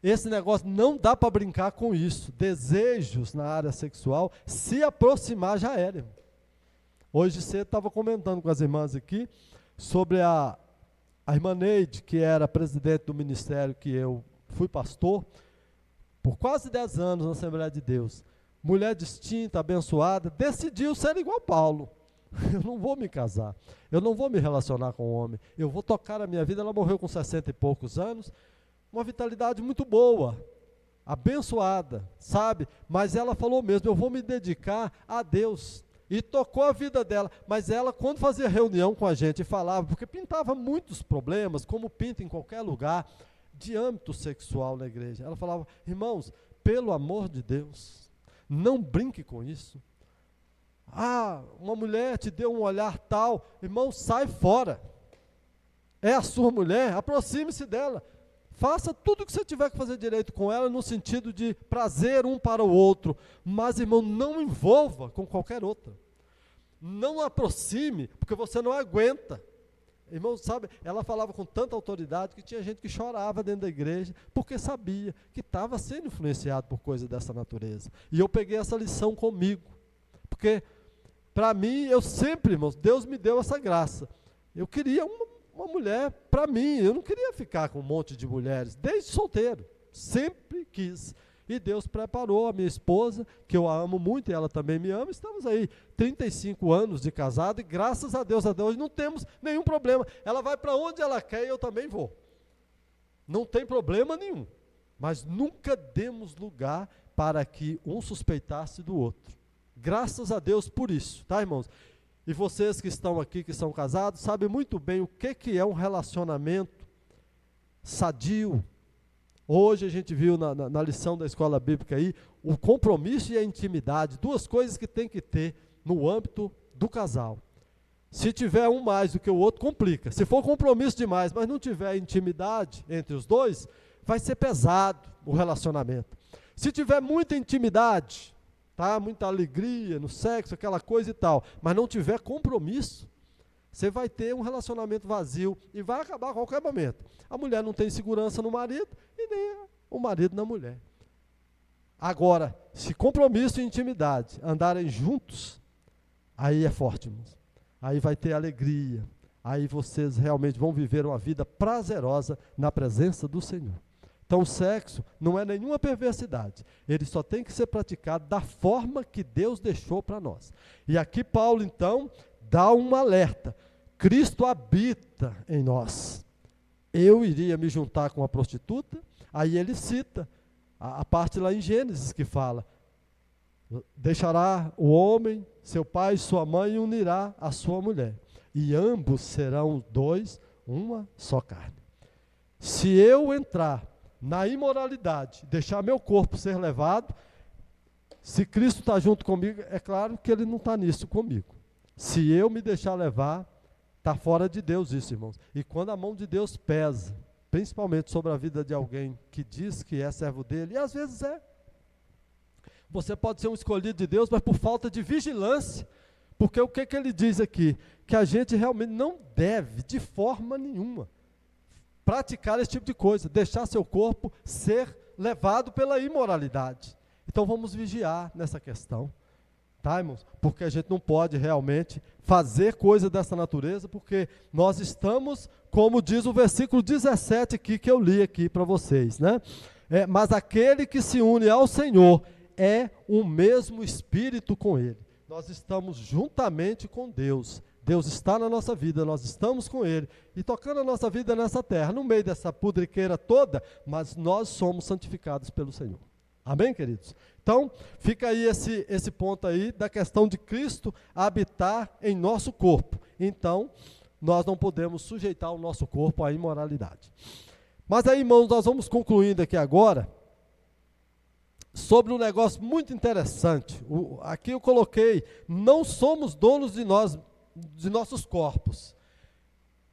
Esse negócio não dá para brincar com isso. Desejos na área sexual, se aproximar já era. Irmão. Hoje cedo estava comentando com as irmãs aqui sobre a irmã Neide, que era presidente do ministério que eu fui pastor, por quase 10 anos na Assembleia de Deus. Mulher distinta, abençoada, decidiu ser igual Paulo. Eu não vou me casar, eu não vou me relacionar com homem, eu vou tocar a minha vida. Ela morreu com 60 e poucos anos, uma vitalidade muito boa, abençoada, sabe? Mas ela falou mesmo, eu vou me dedicar a Deus. E tocou a vida dela, mas ela, quando fazia reunião com a gente, falava, porque pintava muitos problemas, como pinta em qualquer lugar, de âmbito sexual na igreja. Ela falava: irmãos, pelo amor de Deus, não brinque com isso. Ah, uma mulher te deu um olhar tal, irmão, sai fora. É a sua mulher, aproxime-se dela. Faça tudo o que você tiver que fazer direito com ela, no sentido de prazer um para o outro. Mas, irmão, não envolva com qualquer outra. Não aproxime, porque você não aguenta. Irmão, sabe, ela falava com tanta autoridade que tinha gente que chorava dentro da igreja, porque sabia que estava sendo influenciado por coisa dessa natureza. E eu peguei essa lição comigo. Porque, para mim, eu sempre, irmãos, Deus me deu essa graça. Eu queria uma mulher para mim, eu não queria ficar com um monte de mulheres, desde solteiro, sempre quis. E Deus preparou a minha esposa, que eu a amo muito e ela também me ama. Estamos aí 35 anos de casado e graças a Deus até hoje não temos nenhum problema. Ela vai para onde ela quer e eu também vou. Não tem problema nenhum. Mas nunca demos lugar para que um suspeitasse do outro. Graças a Deus por isso, tá, irmãos? E vocês que estão aqui, que são casados, sabem muito bem o que é um relacionamento sadio. Hoje a gente viu na lição da escola bíblica aí, o compromisso e a intimidade, duas coisas que tem que ter no âmbito do casal. Se tiver um mais do que o outro, complica. Se for compromisso demais, mas não tiver intimidade entre os dois, vai ser pesado o relacionamento. Se tiver muita intimidade, tá? Muita alegria no sexo, aquela coisa e tal, mas não tiver compromisso, você vai ter um relacionamento vazio e vai acabar a qualquer momento. A mulher não tem segurança no marido e nem o marido na mulher. Agora, se compromisso e intimidade andarem juntos, aí é forte, irmãos. Aí vai ter alegria. Aí vocês realmente vão viver uma vida prazerosa na presença do Senhor. Então o sexo não é nenhuma perversidade. Ele só tem que ser praticado da forma que Deus deixou para nós. E aqui Paulo, então, dá um alerta. Cristo habita em nós. Eu iria me juntar com a prostituta? Aí ele cita a parte lá em Gênesis que fala: deixará o homem, seu pai e sua mãe, e unirá a sua mulher. E ambos serão dois, uma só carne. Se eu entrar na imoralidade, deixar meu corpo ser levado, se Cristo está junto comigo, é claro que ele não está nisso comigo. Se eu me deixar levar, está fora de Deus isso, irmãos. E quando a mão de Deus pesa, principalmente sobre a vida de alguém que diz que é servo dele, e às vezes é. Você pode ser um escolhido de Deus, mas por falta de vigilância, porque o que ele diz aqui? Que a gente realmente não deve, de forma nenhuma, praticar esse tipo de coisa, deixar seu corpo ser levado pela imoralidade. Então vamos vigiar nessa questão. Tá, irmãos? Porque a gente não pode realmente fazer coisa dessa natureza, porque nós estamos, como diz o versículo 17 aqui, que eu li aqui para vocês, né? Mas aquele que se une ao Senhor é o mesmo Espírito com Ele. Nós estamos juntamente com Deus. Deus está na nossa vida, nós estamos com Ele, e tocando a nossa vida nessa terra, no meio dessa pudriqueira toda, mas nós somos santificados pelo Senhor. Amém, queridos? Então, fica aí esse ponto aí da questão de Cristo habitar em nosso corpo. Então, nós não podemos sujeitar o nosso corpo à imoralidade. Mas aí, irmãos, nós vamos concluindo aqui agora sobre um negócio muito interessante. Aqui eu coloquei: não somos donos de nossos corpos.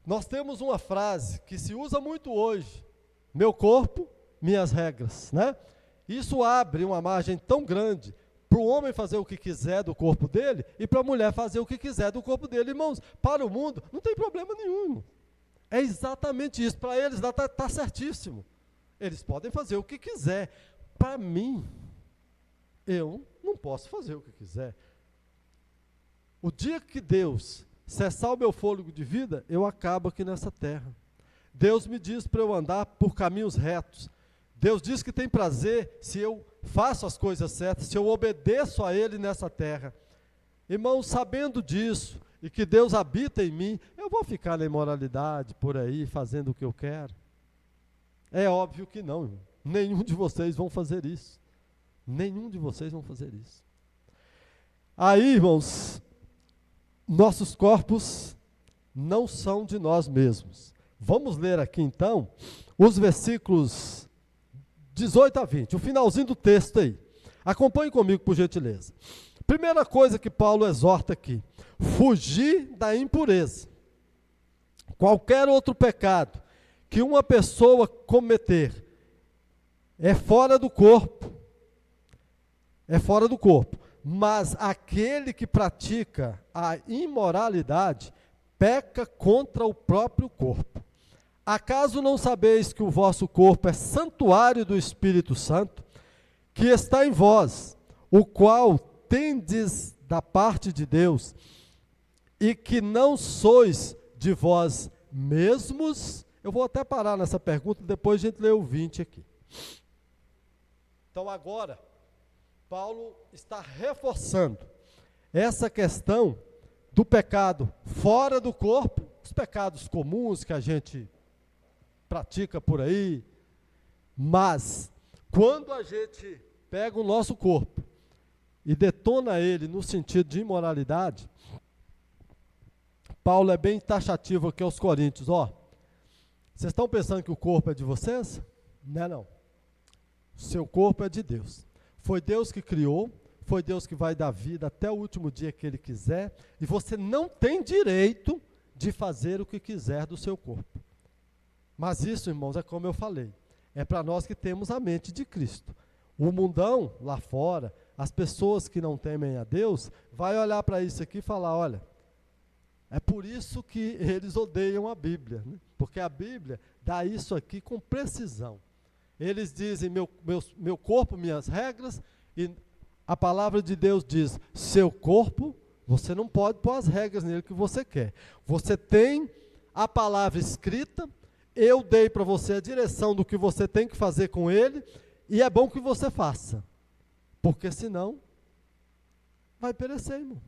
Nós temos uma frase que se usa muito hoje: meu corpo, minhas regras, né? Isso abre uma margem tão grande para o homem fazer o que quiser do corpo dele e para a mulher fazer o que quiser do corpo dele. Irmãos, para o mundo não tem problema nenhum. É exatamente isso. Para eles lá está certíssimo. Eles podem fazer o que quiser. Para mim, eu não posso fazer o que quiser. O dia que Deus cessar o meu fôlego de vida, eu acabo aqui nessa terra. Deus me diz para eu andar por caminhos retos. Deus diz que tem prazer se eu faço as coisas certas, se eu obedeço a Ele nessa terra. Irmãos, sabendo disso, e que Deus habita em mim, eu vou ficar na imoralidade, por aí, fazendo o que eu quero? É óbvio que não, irmão. Nenhum de vocês vão fazer isso. Nenhum de vocês vão fazer isso. Aí, irmãos, nossos corpos não são de nós mesmos. Vamos ler aqui então os versículos 18 a 20, o finalzinho do texto aí. Acompanhe comigo, por gentileza. Primeira coisa que Paulo exorta aqui: fugir da impureza. Qualquer outro pecado que uma pessoa cometer é fora do corpo. É fora do corpo. Mas aquele que pratica a imoralidade peca contra o próprio corpo. Acaso não sabeis que o vosso corpo é santuário do Espírito Santo, que está em vós, o qual tendes da parte de Deus, e que não sois de vós mesmos? Eu vou até parar nessa pergunta, depois a gente lê o 20 aqui. Então agora, Paulo está reforçando essa questão do pecado fora do corpo, os pecados comuns que a gente pratica por aí, mas quando a gente pega o nosso corpo e detona ele no sentido de imoralidade, Paulo é bem taxativo aqui aos Coríntios, vocês estão pensando que o corpo é de vocês? Não é não. O seu corpo é de Deus. Foi Deus que criou, foi Deus que vai dar vida até o último dia que Ele quiser, e você não tem direito de fazer o que quiser do seu corpo. Mas isso, irmãos, é como eu falei, é para nós que temos a mente de Cristo. O mundão lá fora, as pessoas que não temem a Deus, vai olhar para isso aqui e falar, olha, é por isso que eles odeiam a Bíblia, né? Porque a Bíblia dá isso aqui com precisão. Eles dizem, meu corpo, minhas regras, e a palavra de Deus diz, seu corpo, você não pode pôr as regras nele que você quer. Você tem a palavra escrita, eu dei para você a direção do que você tem que fazer com ele, e é bom que você faça, porque senão vai perecer, irmão.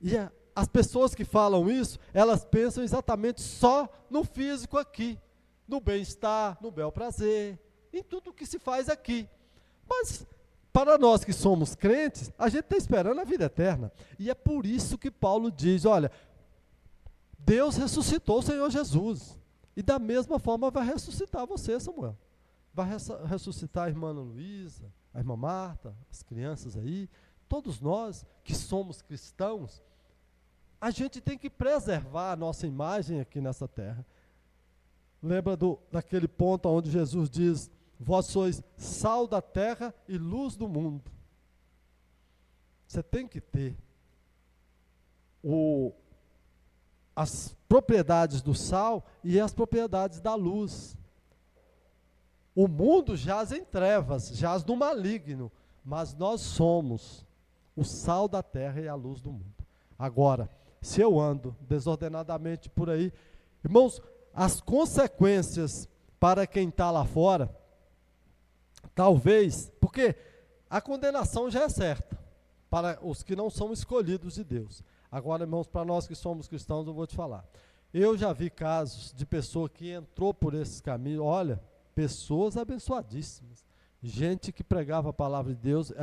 E as pessoas que falam isso, elas pensam exatamente só no físico aqui, no bem-estar, no bel prazer, em tudo que se faz aqui. Mas, para nós que somos crentes, a gente está esperando a vida eterna. E é por isso que Paulo diz, olha, Deus ressuscitou o Senhor Jesus. E da mesma forma vai ressuscitar você, Samuel. Vai ressuscitar a irmã Ana Luísa, a irmã Marta, as crianças aí. Todos nós que somos cristãos, a gente tem que preservar a nossa imagem aqui nessa terra. Lembra daquele ponto onde Jesus diz, vós sois sal da terra e luz do mundo. Você tem que ter as propriedades do sal e as propriedades da luz. O mundo jaz em trevas, jaz no maligno, mas nós somos o sal da terra e a luz do mundo. Agora, se eu ando desordenadamente por aí, irmãos, as consequências para quem está lá fora, talvez, porque a condenação já é certa, para os que não são escolhidos de Deus. Agora, irmãos, para nós que somos cristãos, eu vou te falar. Eu já vi casos de pessoa que entrou por esses caminhos, olha, pessoas abençoadíssimas, gente que pregava a palavra de Deus,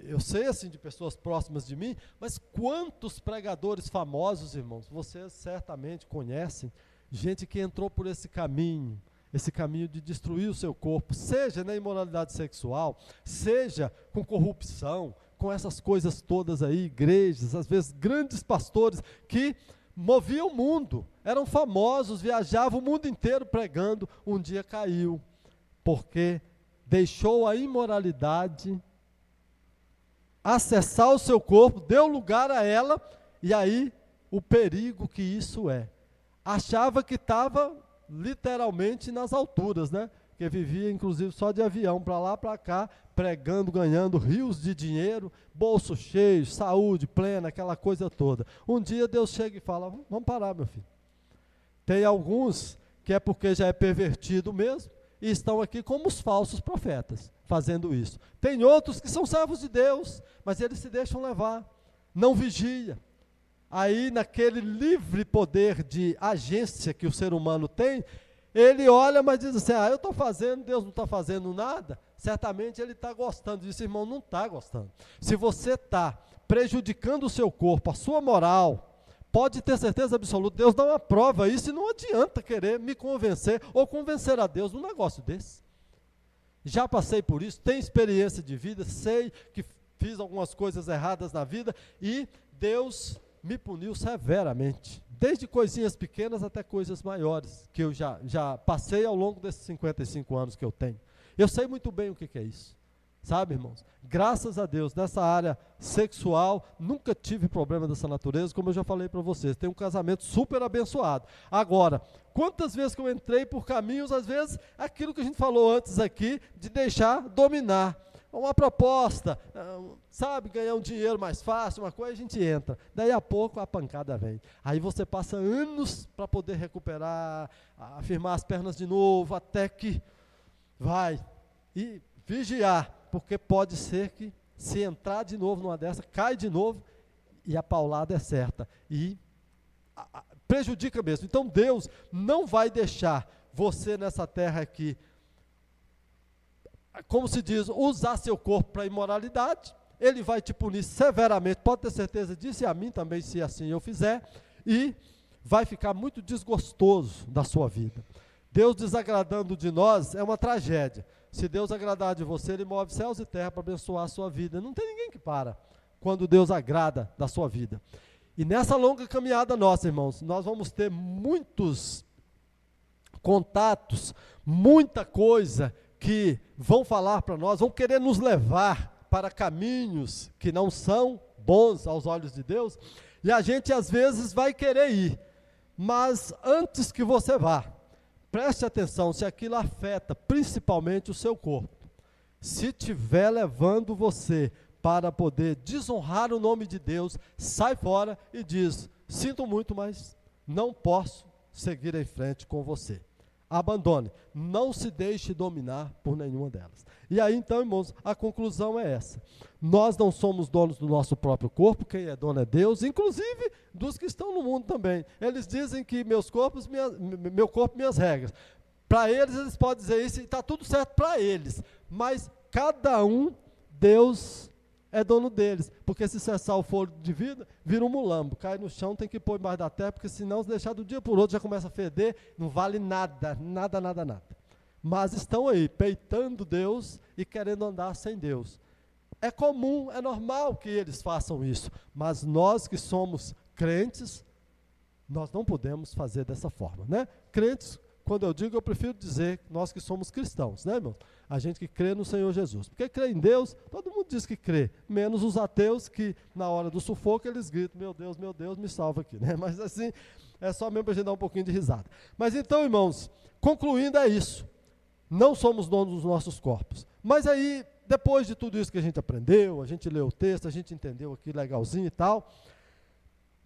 eu sei assim de pessoas próximas de mim, mas quantos pregadores famosos, irmãos, vocês certamente conhecem, gente que entrou por esse caminho de destruir o seu corpo, seja na imoralidade sexual, seja com corrupção, com essas coisas todas aí, igrejas, às vezes grandes pastores que moviam o mundo, eram famosos, viajavam o mundo inteiro pregando, um dia caiu, porque deixou a imoralidade acessar o seu corpo, deu lugar a ela, e aí o perigo que isso é. Achava que estava literalmente nas alturas, né? Que vivia inclusive só de avião, para lá, para cá, pregando, ganhando rios de dinheiro, bolso cheio, saúde plena, aquela coisa toda. Um dia Deus chega e fala, vamos parar, meu filho. Tem alguns que é porque já é pervertido mesmo, e estão aqui como os falsos profetas, fazendo isso. Tem outros que são servos de Deus, mas eles se deixam levar, não vigia. Aí, naquele livre poder de agência que o ser humano tem, ele olha, mas diz assim, eu estou fazendo, Deus não está fazendo nada. Certamente ele está gostando disso, irmão, não está gostando. Se você está prejudicando o seu corpo, a sua moral, Pode ter certeza absoluta, Deus dá uma prova isso e não adianta querer me convencer ou convencer a Deus num negócio desse. Já passei por isso, tenho experiência de vida, sei que fiz algumas coisas erradas na vida e Deus me puniu severamente, desde coisinhas pequenas até coisas maiores, que eu já passei ao longo desses 55 anos que eu tenho. Eu sei muito bem o que é isso, sabe, irmãos? Graças a Deus, nessa área sexual, nunca tive problema dessa natureza, como eu já falei para vocês, tenho um casamento super abençoado. Agora, quantas vezes que eu entrei por caminhos, às vezes, aquilo que a gente falou antes aqui, de deixar dominar. Uma proposta, sabe, ganhar um dinheiro mais fácil, uma coisa, a gente entra. Daí a pouco a pancada vem. Aí você passa anos para poder recuperar, afirmar as pernas de novo, até que vai. E vigiar, porque pode ser que se entrar de novo numa dessa, cai de novo e a paulada é certa. E prejudica mesmo. Então Deus não vai deixar você nessa terra aqui, como se diz, usar seu corpo para imoralidade. Ele vai te punir severamente, pode ter certeza disso, e a mim também, se assim eu fizer, e vai ficar muito desgostoso da sua vida. Deus desagradando de nós é uma tragédia. Se Deus agradar de você, Ele move céus e terra para abençoar a sua vida. Não tem ninguém que para quando Deus agrada da sua vida. E nessa longa caminhada nossa, irmãos, nós vamos ter muitos contatos, muita coisa que vão falar para nós, vão querer nos levar para caminhos que não são bons aos olhos de Deus, e a gente às vezes vai querer ir, mas antes que você vá, preste atenção se aquilo afeta principalmente o seu corpo. Se estiver levando você para poder desonrar o nome de Deus, sai fora e diz: sinto muito, mas não posso seguir em frente com você. Abandone, não se deixe dominar por nenhuma delas. E aí então, irmãos, a conclusão é essa: nós não somos donos do nosso próprio corpo, quem é dono é Deus, inclusive dos que estão no mundo também. Eles dizem que meu corpo, minhas regras. Para eles podem dizer isso e está tudo certo para eles, mas cada um, Deus é dono deles, porque se cessar o fôlego de vida, vira um mulambo, cai no chão, tem que pôr embaixo da terra, porque senão, se deixar do dia por outro, já começa a feder, não vale nada, nada, nada, nada. Mas estão aí, peitando Deus e querendo andar sem Deus. É comum, é normal que eles façam isso, mas nós que somos crentes, nós não podemos fazer dessa forma, né? Crentes, quando eu digo, eu prefiro dizer nós que somos cristãos, né, irmão? A gente que crê no Senhor Jesus. Porque crê em Deus, todo mundo diz que crê, menos os ateus que na hora do sufoco eles gritam: meu Deus, me salva aqui, né? Mas assim, é só mesmo para a gente dar um pouquinho de risada. Mas então, irmãos, concluindo é isso. Não somos donos dos nossos corpos. Mas aí, depois de tudo isso que a gente aprendeu, a gente leu o texto, a gente entendeu aqui legalzinho e tal,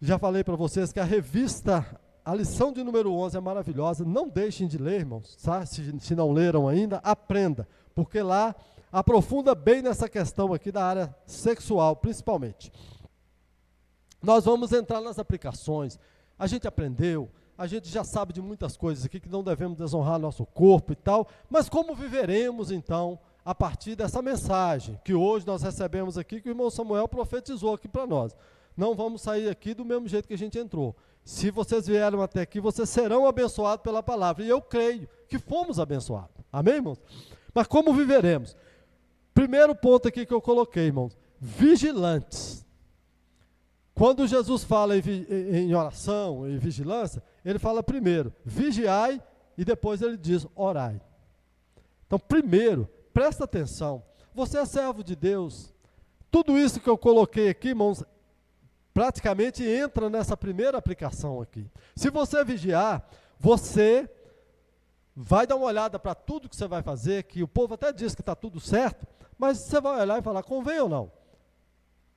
já falei para vocês que a revista, a lição de número 11 é maravilhosa, não deixem de ler, irmãos, tá? Se não leram ainda, aprenda, porque lá aprofunda bem nessa questão aqui da área sexual, principalmente. Nós vamos entrar nas aplicações, a gente aprendeu, a gente já sabe de muitas coisas aqui, que não devemos desonrar nosso corpo e tal, mas como viveremos então, a partir dessa mensagem, que hoje nós recebemos aqui, que o irmão Samuel profetizou aqui para nós. Não vamos sair aqui do mesmo jeito que a gente entrou. Se vocês vieram até aqui, vocês serão abençoados pela palavra. E eu creio que fomos abençoados. Amém, irmãos? Mas como viveremos? Primeiro ponto aqui que eu coloquei, irmãos: vigilantes. Quando Jesus fala em oração, em vigilância, ele fala primeiro, vigiai, e depois ele diz, orai. Então, primeiro, presta atenção. Você é servo de Deus. Tudo isso que eu coloquei aqui, irmãos, praticamente entra nessa primeira aplicação aqui. Se você vigiar, você vai dar uma olhada para tudo que você vai fazer, que o povo até diz que está tudo certo, mas você vai olhar e falar, convém ou não?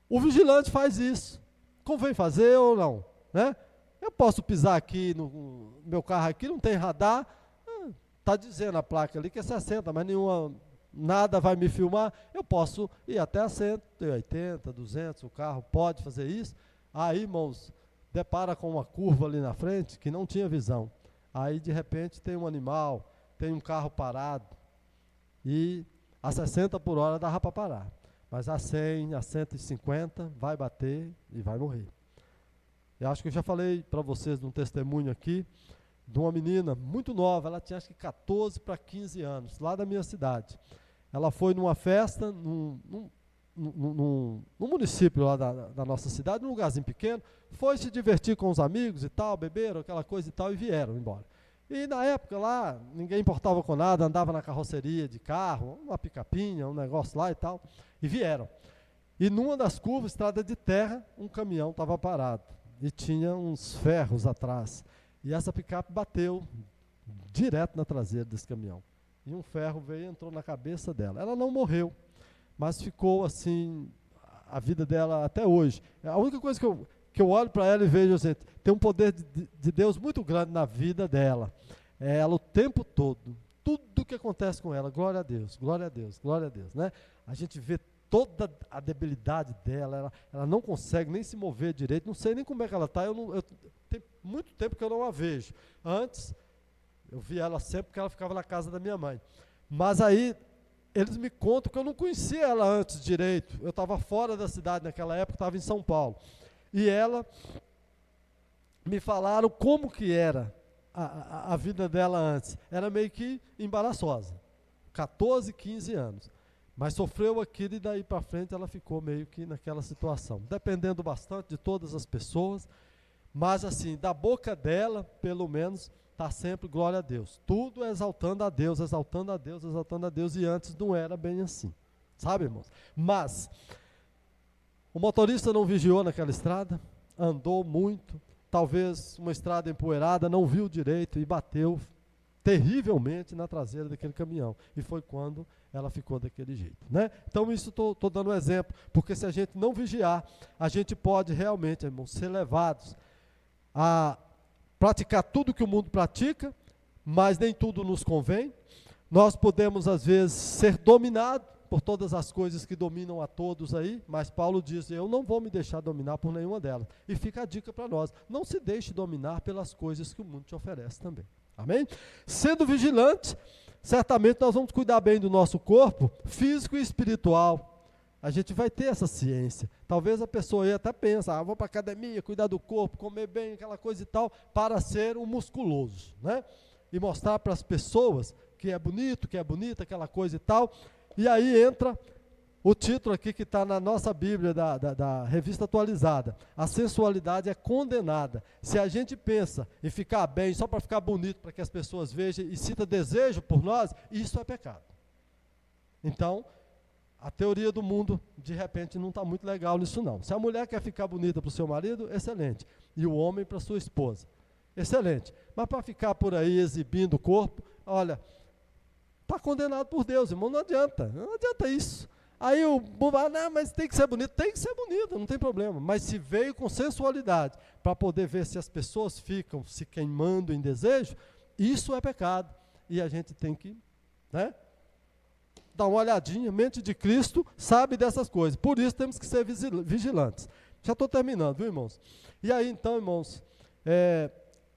O vigilante faz isso. Convém fazer ou não? Né? Eu posso pisar aqui, no meu carro aqui não tem radar, está dizendo a placa ali que é 60, mas nada vai me filmar, eu posso ir até a 180, 200, o carro pode fazer isso. Aí, irmãos, depara com uma curva ali na frente que não tinha visão. Aí, de repente, tem um animal, tem um carro parado, e a 60 por hora dava para parar. Mas a 100, a 150, vai bater e vai morrer. Eu acho que eu já falei para vocês de um testemunho aqui, de uma menina muito nova, ela tinha acho que 14 para 15 anos, lá da minha cidade. Ela foi numa festa, num município lá da nossa cidade, num lugarzinho pequeno, foi se divertir com os amigos e tal, beberam aquela coisa e tal, e vieram embora. E na época lá, ninguém importava com nada, andava na carroceria de carro, uma picapinha, um negócio lá e tal, e vieram. E numa das curvas, estrada de terra, um caminhão estava parado, e tinha uns ferros atrás. E essa picape bateu direto na traseira desse caminhão. E um ferro veio e entrou na cabeça dela. Ela não morreu, mas ficou assim, a vida dela até hoje. A única coisa que eu olho para ela e vejo, assim, tem um poder de Deus muito grande na vida dela. Ela o tempo todo, tudo que acontece com ela, glória a Deus, glória a Deus, glória a Deus, né? A gente vê toda a debilidade dela, ela não consegue nem se mover direito, não sei nem como é que ela está, tem muito tempo que eu não a vejo. Antes, eu via ela sempre porque ela ficava na casa da minha mãe. Mas aí, eles me contam que eu não conhecia ela antes direito. Eu estava fora da cidade naquela época, estava em São Paulo. E ela, me falaram como que era a vida dela antes. Era meio que embaraçosa. 14, 15 anos. Mas sofreu aquilo e daí para frente ela ficou meio que naquela situação. Dependendo bastante de todas as pessoas. Mas assim, da boca dela, pelo menos, está sempre glória a Deus. Tudo exaltando a Deus, exaltando a Deus, exaltando a Deus. E antes não era bem assim. Sabe, irmãos? Mas o motorista não vigiou naquela estrada, andou muito, talvez uma estrada empoeirada, não viu direito e bateu terrivelmente na traseira daquele caminhão. E foi quando ela ficou daquele jeito, né? Então isso estou dando um exemplo, porque se a gente não vigiar, a gente pode realmente, irmãos, ser levados a praticar tudo que o mundo pratica, mas nem tudo nos convém. Nós podemos, às vezes, ser dominados por todas as coisas que dominam a todos aí, mas Paulo diz, eu não vou me deixar dominar por nenhuma delas. E fica a dica para nós, não se deixe dominar pelas coisas que o mundo te oferece também. Amém? Sendo vigilante, certamente nós vamos cuidar bem do nosso corpo, físico e espiritual. A gente vai ter essa ciência. Talvez a pessoa aí até pense, vou para a academia, cuidar do corpo, comer bem, aquela coisa e tal, para ser um musculoso, né? E mostrar para as pessoas que é bonito, que é bonita, aquela coisa e tal. E aí entra o título aqui que está na nossa Bíblia, da Revista Atualizada. A sensualidade é condenada. Se a gente pensa em ficar bem só para ficar bonito, para que as pessoas vejam e sinta desejo por nós, isso é pecado. Então, a teoria do mundo, de repente, não está muito legal nisso não. Se a mulher quer ficar bonita para o seu marido, excelente. E o homem para a sua esposa, excelente. Mas para ficar por aí exibindo o corpo, olha, está condenado por Deus, irmão, não adianta isso. Aí o povo fala, não, mas tem que ser bonito, não tem problema. Mas se veio com sensualidade, para poder ver se as pessoas ficam se queimando em desejo, isso é pecado. E a gente tem que, né, dar uma olhadinha, mente de Cristo sabe dessas coisas. Por isso temos que ser vigilantes. Já estou terminando, viu, irmãos? E aí então, irmãos,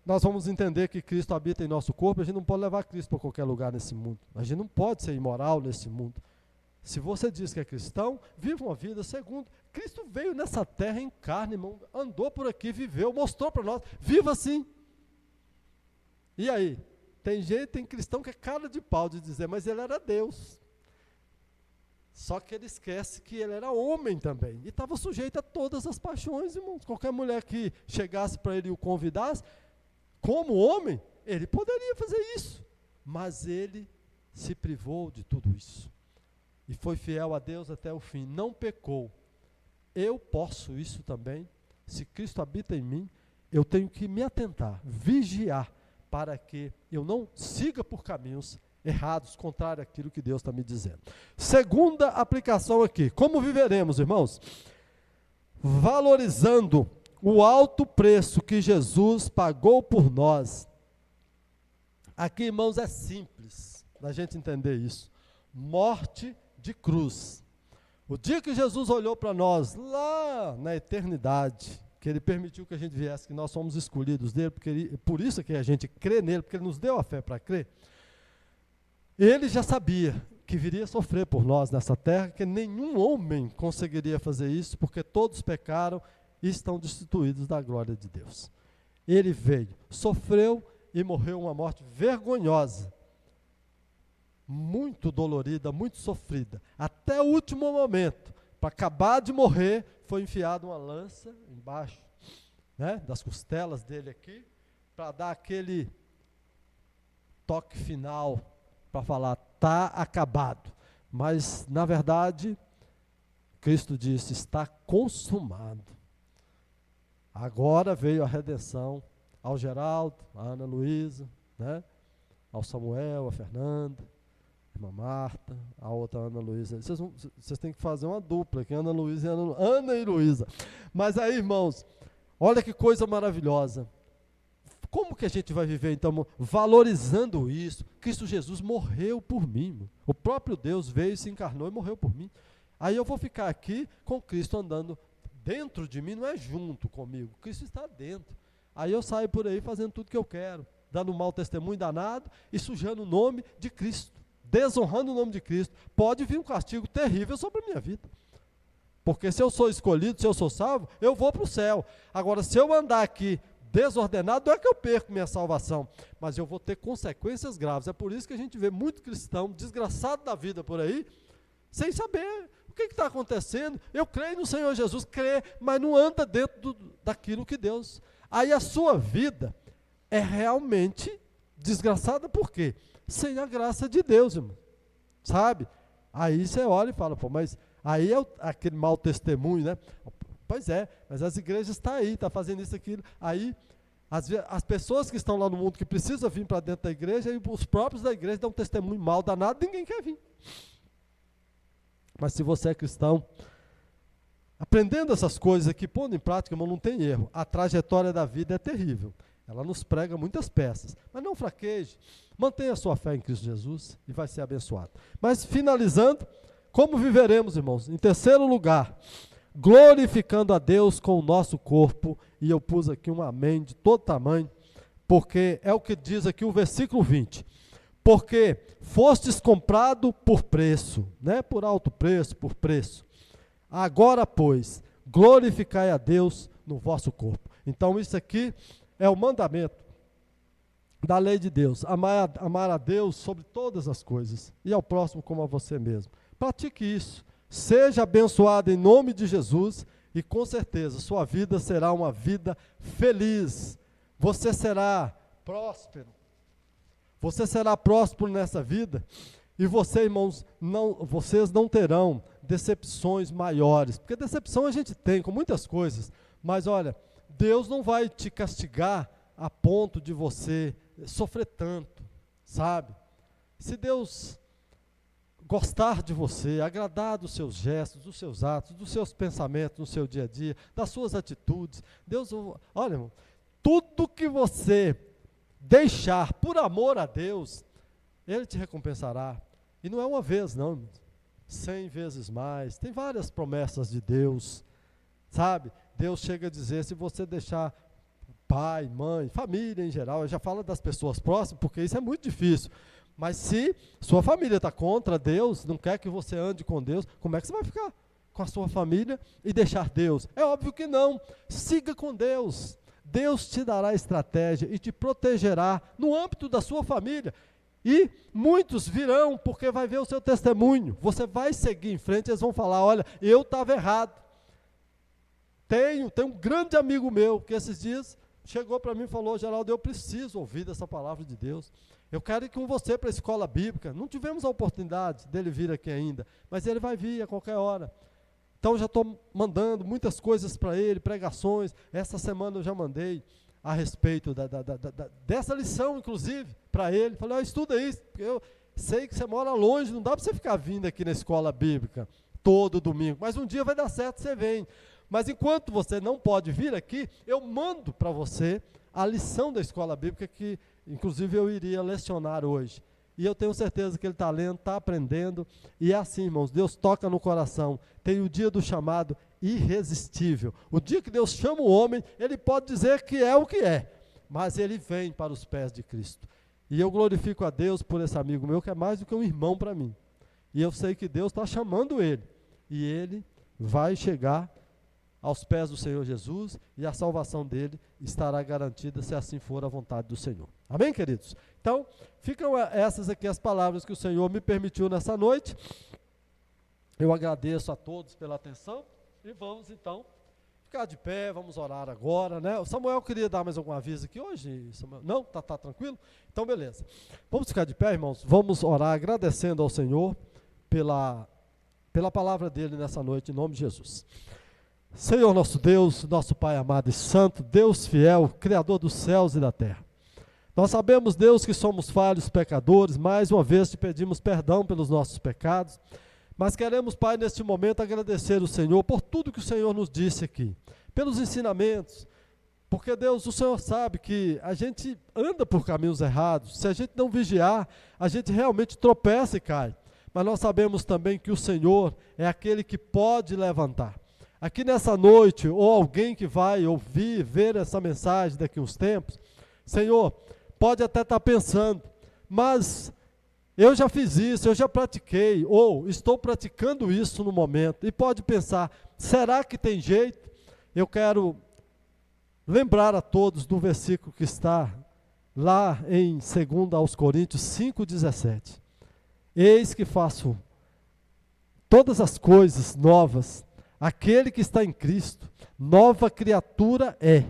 nós vamos entender que Cristo habita em nosso corpo, a gente não pode levar Cristo para qualquer lugar nesse mundo. A gente não pode ser imoral nesse mundo. Se você diz que é cristão, viva uma vida segundo. Cristo veio nessa terra em carne, irmão, andou por aqui, viveu, mostrou para nós, viva assim. E aí? Tem cristão que é cara de pau de dizer, mas ele era Deus. Só que ele esquece que ele era homem também. E estava sujeito a todas as paixões, irmãos. Qualquer mulher que chegasse para ele e o convidasse, como homem, ele poderia fazer isso. Mas ele se privou de tudo isso. E foi fiel a Deus até o fim. Não pecou. Eu posso isso também. Se Cristo habita em mim, eu tenho que me atentar, vigiar, para que eu não siga por caminhos errados, contrário àquilo que Deus está me dizendo. Segunda aplicação aqui. Como viveremos, irmãos? Valorizando o alto preço que Jesus pagou por nós. Aqui, irmãos, é simples da gente entender isso. Morte de cruz. O dia que Jesus olhou para nós, lá na eternidade, que Ele permitiu que a gente viesse, que nós somos escolhidos dele, por isso que a gente crê nele, porque Ele nos deu a fé para crer. Ele já sabia que viria sofrer por nós nessa terra, que nenhum homem conseguiria fazer isso, porque todos pecaram e estão destituídos da glória de Deus. Ele veio, sofreu e morreu uma morte vergonhosa, muito dolorida, muito sofrida. Até o último momento, para acabar de morrer, foi enfiada uma lança embaixo, né, das costelas dele aqui, para dar aquele toque final, para falar, está acabado. Mas, na verdade, Cristo disse, está consumado. Agora veio a redenção ao Geraldo, à Ana Luísa, né? Ao Samuel, a Fernanda, a irmã Marta, a outra Ana Luísa. Vocês têm que fazer uma dupla, que Ana Luísa e Ana e Luísa. Mas aí, irmãos, olha que coisa maravilhosa. Como que a gente vai viver, então, valorizando isso? Cristo Jesus morreu por mim. O próprio Deus veio, se encarnou e morreu por mim. Aí eu vou ficar aqui com Cristo andando dentro de mim, não é junto comigo. Cristo está dentro. Aí eu saio por aí fazendo tudo que eu quero, dando um mau testemunho danado e sujando o nome de Cristo, desonrando o nome de Cristo. Pode vir um castigo terrível sobre a minha vida. Porque se eu sou escolhido, se eu sou salvo, eu vou para o céu. Agora, se eu andar aqui desordenado, não é que eu perco minha salvação, mas eu vou ter consequências graves. É por isso que a gente vê muito cristão desgraçado da vida por aí, sem saber o que está acontecendo. Eu creio no Senhor Jesus, crê, mas não anda dentro daquilo que Deus... Aí a sua vida é realmente desgraçada, por quê? Sem a graça de Deus, irmão, sabe? Aí você olha e fala, pô, mas aí é aquele mau testemunho, né? Pois é, mas as igrejas estão aí, estão fazendo isso, aquilo. Aí as pessoas que estão lá no mundo, que precisam vir para dentro da igreja, e os próprios da igreja dão um testemunho mal danado, ninguém quer vir. Mas se você é cristão, aprendendo essas coisas aqui, pondo em prática, irmão, não tem erro. A trajetória da vida é terrível. Ela nos prega muitas peças. Mas não fraqueje. Mantenha a sua fé em Cristo Jesus e vai ser abençoado. Mas finalizando, como viveremos, irmãos? Em terceiro lugar, glorificando a Deus com o nosso corpo. E eu pus aqui um amém de todo tamanho, porque é o que diz aqui o versículo 20. Porque fostes comprado por preço, né? Por alto preço, por preço. Agora, pois, glorificai a Deus no vosso corpo. Então, isso aqui é o mandamento da lei de Deus. Amar a Deus sobre todas as coisas e ao próximo como a você mesmo. Pratique isso. Seja abençoado em nome de Jesus e, com certeza, sua vida será uma vida feliz. Você será próspero. Você será próspero nessa vida. E vocês, irmãos, vocês não terão decepções maiores, porque decepção a gente tem com muitas coisas, mas olha, Deus não vai te castigar a ponto de você sofrer tanto, sabe? Se Deus gostar de você, agradar dos seus gestos, dos seus atos, dos seus pensamentos no seu dia a dia, das suas atitudes, Deus, olha, irmão, tudo que você deixar por amor a Deus, Ele te recompensará. E não é uma vez, não, 100 vezes mais. Tem várias promessas de Deus, sabe? Deus chega a dizer, se você deixar pai, mãe, família em geral, eu já falo das pessoas próximas, porque isso é muito difícil. Mas se sua família está contra Deus, não quer que você ande com Deus, como é que você vai ficar com a sua família e deixar Deus? É óbvio que não. Siga com Deus. Deus te dará estratégia e te protegerá no âmbito da sua família. E muitos virão porque vai ver o seu testemunho. Você vai seguir em frente, eles vão falar, olha, eu estava errado. Tem um grande amigo meu que esses dias chegou para mim e falou, Geraldo, eu preciso ouvir dessa palavra de Deus. Eu quero ir com você para a escola bíblica. Não tivemos a oportunidade dele vir aqui ainda, mas ele vai vir a qualquer hora. Então já estou mandando muitas coisas para ele, pregações. Essa semana eu já mandei a respeito dessa lição, inclusive, para ele. Falei, estuda isso, porque eu sei que você mora longe, não dá para você ficar vindo aqui na escola bíblica todo domingo, mas um dia vai dar certo, você vem. Mas enquanto você não pode vir aqui, eu mando para você a lição da escola bíblica que, inclusive, eu iria lecionar hoje. E eu tenho certeza que ele está lendo, está aprendendo, e é assim, irmãos, Deus toca no coração. Tem o dia do chamado irresistível. O dia que Deus chama o homem, ele pode dizer que é o que é, mas ele vem para os pés de Cristo. E eu glorifico a Deus por esse amigo meu, que é mais do que um irmão para mim. E eu sei que Deus está chamando ele, e ele vai chegar aos pés do Senhor Jesus e a salvação dele estará garantida se assim for a vontade do Senhor. Amém, queridos? Então, ficam essas aqui as palavras que o Senhor me permitiu nessa noite. Eu agradeço a todos pela atenção e vamos então ficar de pé, vamos orar agora, né? O Samuel queria dar mais algum aviso aqui hoje, Samuel? Não? Tá tranquilo? Então, beleza. Vamos ficar de pé, irmãos, vamos orar agradecendo ao Senhor pela palavra dele nessa noite, em nome de Jesus. Senhor nosso Deus, nosso Pai amado e santo, Deus fiel, Criador dos céus e da terra. Nós sabemos, Deus, que somos falhos, pecadores, mais uma vez te pedimos perdão pelos nossos pecados, mas queremos, Pai, neste momento agradecer o Senhor por tudo que o Senhor nos disse aqui, pelos ensinamentos, porque, Deus, o Senhor sabe que a gente anda por caminhos errados, se a gente não vigiar, a gente realmente tropeça e cai, mas nós sabemos também que o Senhor é aquele que pode levantar. Aqui nessa noite, ou alguém que vai ouvir, ver essa mensagem daqui a uns tempos, Senhor, pode até estar pensando, mas eu já fiz isso, eu já pratiquei, ou estou praticando isso no momento, e pode pensar, será que tem jeito? Eu quero lembrar a todos do versículo que está lá em 2 Coríntios 5,17. Eis que faço todas as coisas novas, aquele que está em Cristo, nova criatura é,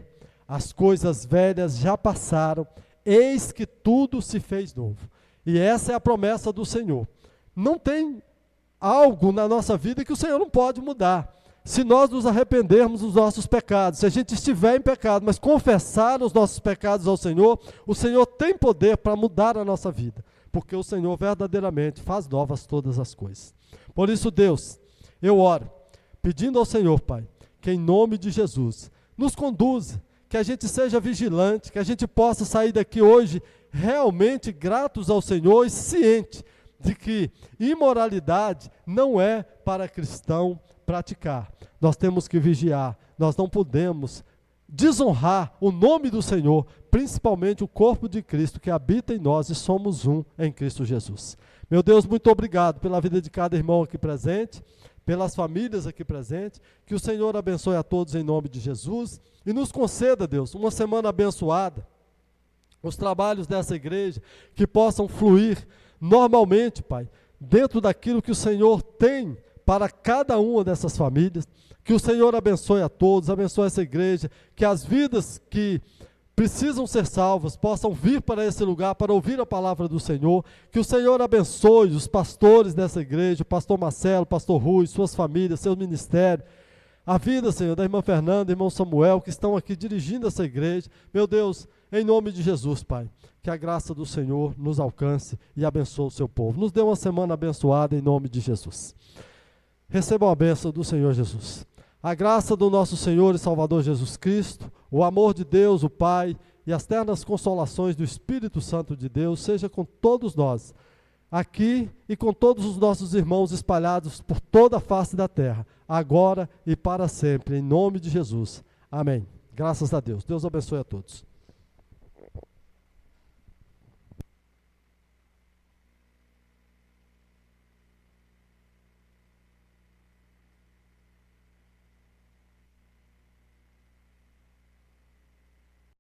as coisas velhas já passaram, eis que tudo se fez novo. E essa é a promessa do Senhor. Não tem algo na nossa vida que o Senhor não pode mudar. Se nós nos arrependermos dos nossos pecados, se a gente estiver em pecado, mas confessar os nossos pecados ao Senhor, o Senhor tem poder para mudar a nossa vida, porque o Senhor verdadeiramente faz novas todas as coisas. Por isso, Deus, eu oro, pedindo ao Senhor, Pai, que em nome de Jesus, nos conduza, que a gente seja vigilante, que a gente possa sair daqui hoje realmente gratos ao Senhor e ciente de que imoralidade não é para cristão praticar. Nós temos que vigiar, nós não podemos desonrar o nome do Senhor, principalmente o corpo de Cristo que habita em nós e somos um em Cristo Jesus. Meu Deus, muito obrigado pela vida de cada irmão aqui presente, pelas famílias aqui presentes, que o Senhor abençoe a todos em nome de Jesus e nos conceda, Deus, uma semana abençoada, os trabalhos dessa igreja que possam fluir normalmente, Pai, dentro daquilo que o Senhor tem para cada uma dessas famílias, que o Senhor abençoe a todos, abençoe essa igreja, que as vidas que precisam ser salvas possam vir para esse lugar para ouvir a palavra do Senhor, que o Senhor abençoe os pastores dessa igreja, o pastor Marcelo, o pastor Rui, suas famílias, seu ministério, a vida, Senhor, da irmã Fernanda, irmão Samuel, que estão aqui dirigindo essa igreja. Meu Deus, em nome de Jesus, Pai, que a graça do Senhor nos alcance e abençoe o seu povo. Nos dê uma semana abençoada em nome de Jesus. Recebam a bênção do Senhor Jesus. A graça do nosso Senhor e Salvador Jesus Cristo, o amor de Deus, o Pai, e as ternas consolações do Espírito Santo de Deus, seja com todos nós, aqui e com todos os nossos irmãos espalhados por toda a face da terra, agora e para sempre, em nome de Jesus. Amém. Graças a Deus. Deus abençoe a todos.